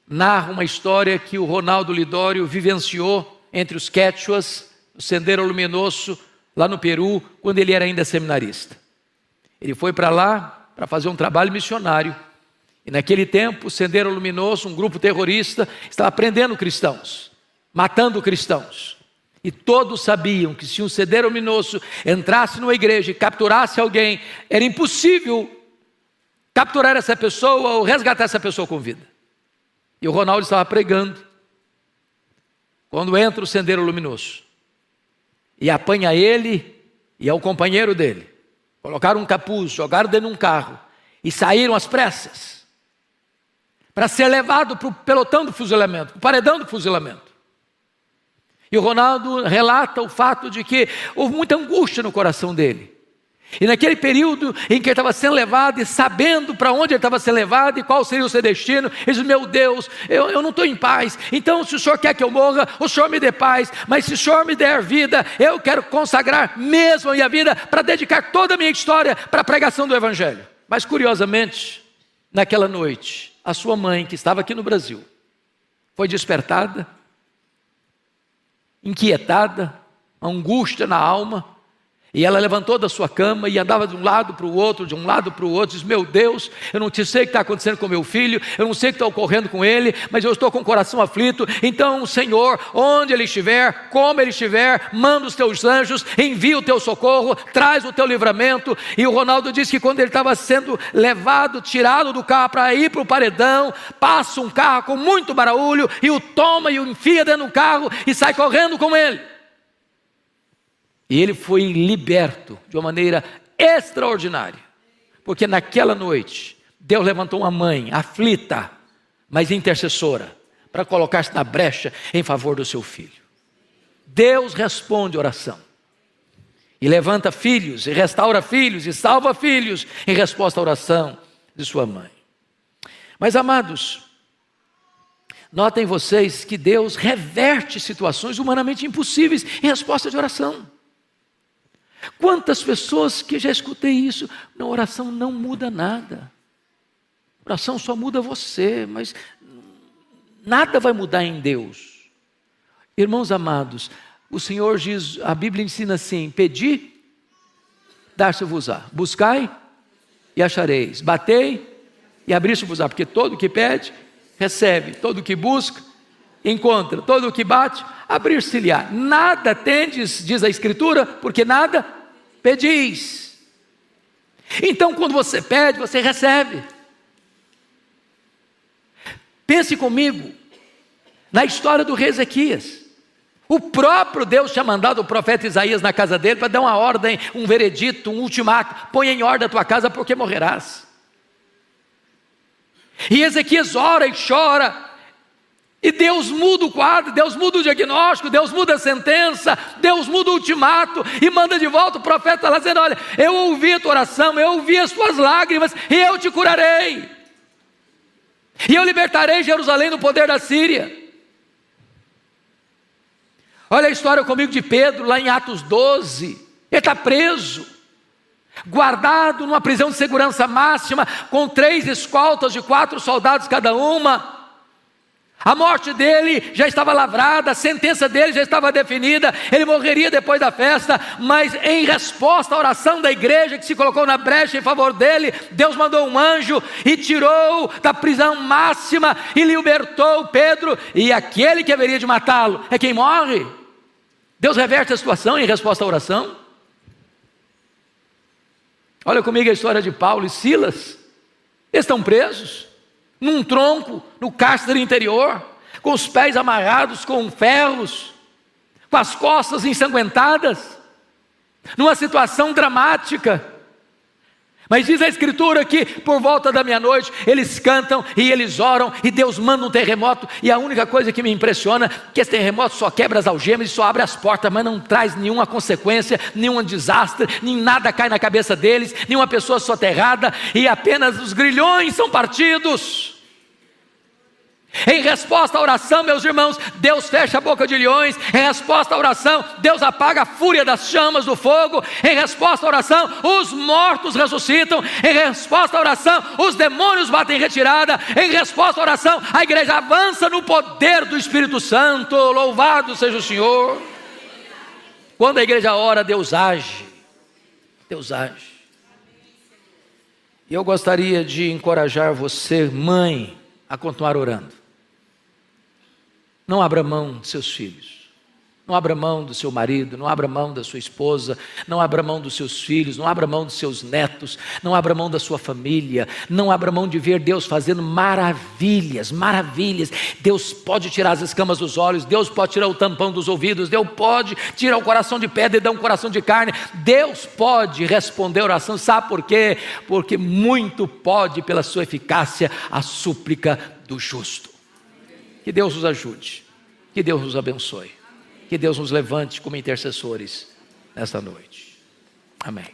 narra uma história que o Ronaldo Lidório vivenciou entre os quechuas, no Sendero Luminoso, lá no Peru, quando ele era ainda seminarista. Ele foi para lá para fazer um trabalho missionário. E naquele tempo, o Sendero Luminoso, um grupo terrorista, estava prendendo cristãos, matando cristãos. E todos sabiam que se um Sendero Luminoso entrasse numa igreja e capturasse alguém, era impossível capturar essa pessoa ou resgatar essa pessoa com vida. E o Ronaldo estava pregando, quando entra o Sendero Luminoso, e apanha ele e ao companheiro dele. Colocaram um capuz, jogaram dentro de um carro e saíram às pressas para ser levado para o pelotão do fuzilamento, para o paredão do fuzilamento. E o Ronaldo relata o fato de que houve muita angústia no coração dele. E naquele período em que ele estava sendo levado, e sabendo para onde ele estava sendo levado e qual seria o seu destino, ele disse: meu Deus, eu não estou em paz. Então, se o Senhor quer que eu morra, o Senhor me dê paz. Mas se o Senhor me der vida, eu quero consagrar mesmo a minha vida para dedicar toda a minha história para a pregação do Evangelho. Mas curiosamente, naquela noite, a sua mãe, que estava aqui no Brasil, foi despertada, inquietada, angústia na alma, e ela levantou da sua cama e andava de um lado para o outro, diz: meu Deus, eu não sei o que está acontecendo com meu filho, eu não sei o que está ocorrendo com ele, mas eu estou com o coração aflito. Então, Senhor, onde ele estiver, como ele estiver, manda os teus anjos, envia o teu socorro, traz o teu livramento. E o Ronaldo disse que quando ele estava sendo levado, tirado do carro para ir para o paredão, passa um carro com muito barulho e o toma e o enfia dentro do carro e sai correndo com ele. E ele foi liberto de uma maneira extraordinária, porque naquela noite Deus levantou uma mãe aflita, mas intercessora, para colocar-se na brecha em favor do seu filho. Deus responde oração. E levanta filhos, e restaura filhos, e salva filhos, em resposta à oração de sua mãe. Mas, amados, notem vocês que Deus reverte situações humanamente impossíveis em resposta de oração. Quantas pessoas que já escutei isso, na oração não muda nada. A oração só muda você, mas nada vai mudar em Deus. Irmãos amados, o Senhor diz, a Bíblia ensina assim: pedi, dar-se-vos-á, buscai e achareis, batei e abrir-se-vos-á, porque todo o que pede, recebe, todo o que busca, encontra, todo o que bate, abrir-se-lhe-á. Nada tendes, diz a Escritura, porque nada pedis. Então, quando você pede, você recebe. Pense comigo na história do rei Ezequias. O próprio Deus tinha mandado o profeta Isaías na casa dele para dar uma ordem, um veredito, um ultimato: põe em ordem a tua casa porque morrerás. E Ezequias ora e chora, e Deus muda o quadro, Deus muda o diagnóstico, Deus muda a sentença, Deus muda o ultimato, e manda de volta o profeta lá dizendo: olha, eu ouvi a tua oração, eu ouvi as tuas lágrimas, e eu te curarei, e eu libertarei Jerusalém do poder da Síria. Olha a história comigo de Pedro, lá em Atos 12, ele está preso, guardado numa prisão de segurança máxima, com 3 escoltas de 4 soldados cada uma. A morte dele já estava lavrada, a sentença dele já estava definida, ele morreria depois da festa, mas em resposta à oração da igreja que se colocou na brecha em favor dele, Deus mandou um anjo e tirou da prisão máxima e libertou Pedro, e aquele que haveria de matá-lo é quem morre. Deus reverte a situação em resposta à oração. Olha comigo a história de Paulo e Silas. Eles estão presos num tronco, no cárcere interior, com os pés amarrados com ferros, com as costas ensanguentadas, numa situação dramática. Mas diz a Escritura que por volta da meia-noite eles cantam e eles oram, e Deus manda um terremoto, e a única coisa que me impressiona é que esse terremoto só quebra as algemas e só abre as portas, mas não traz nenhuma consequência, nenhum desastre, nem nada cai na cabeça deles, nenhuma pessoa soterrada, e apenas os grilhões são partidos. Em resposta à oração, meus irmãos, Deus fecha a boca de leões. Em resposta à oração, Deus apaga a fúria das chamas do fogo. Em resposta à oração, os mortos ressuscitam. Em resposta à oração, os demônios batem em retirada. Em resposta à oração, a igreja avança no poder do Espírito Santo. Louvado seja o Senhor. Quando a igreja ora, Deus age. Deus age. E eu gostaria de encorajar você, mãe, a continuar orando. Não abra mão de seus filhos, não abra mão do seu marido, não abra mão da sua esposa, não abra mão dos seus filhos, não abra mão dos seus netos, não abra mão da sua família, não abra mão de ver Deus fazendo maravilhas, maravilhas. Deus pode tirar as escamas dos olhos, Deus pode tirar o tampão dos ouvidos, Deus pode tirar o coração de pedra e dar um coração de carne, Deus pode responder a oração. Sabe por quê? Porque muito pode pela sua eficácia a súplica do justo. Que Deus nos ajude, que Deus nos abençoe, que Deus nos levante como intercessores nesta noite. Amém.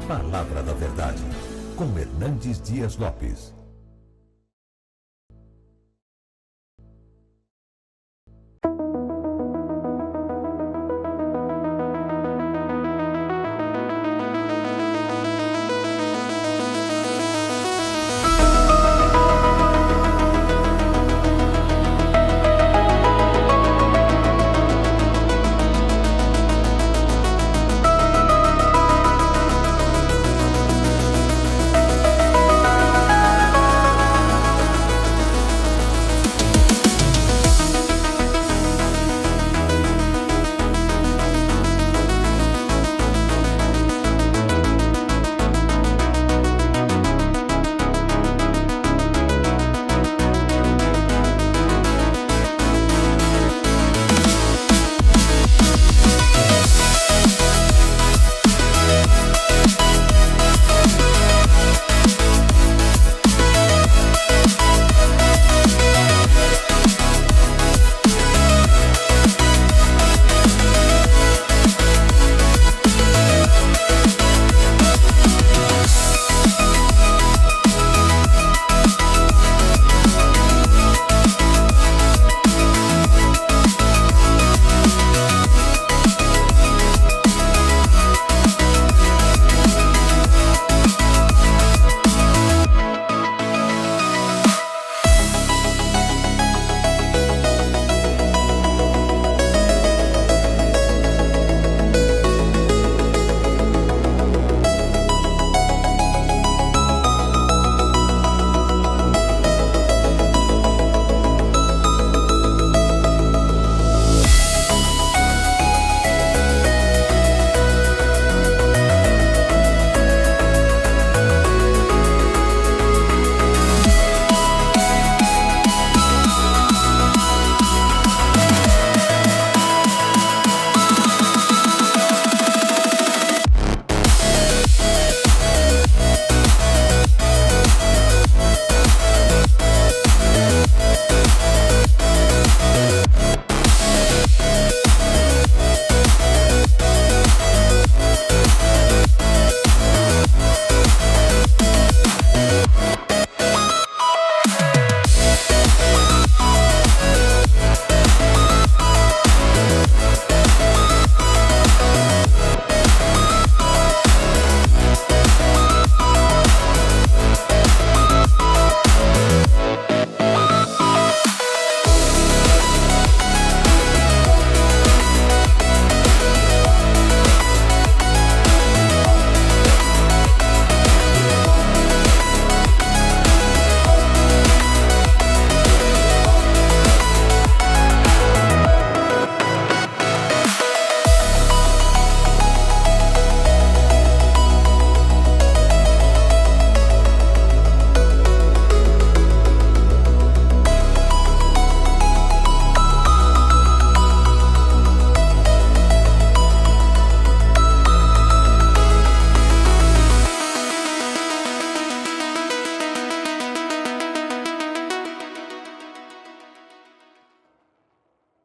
Palavra da Verdade, com Hernandes Dias Lopes.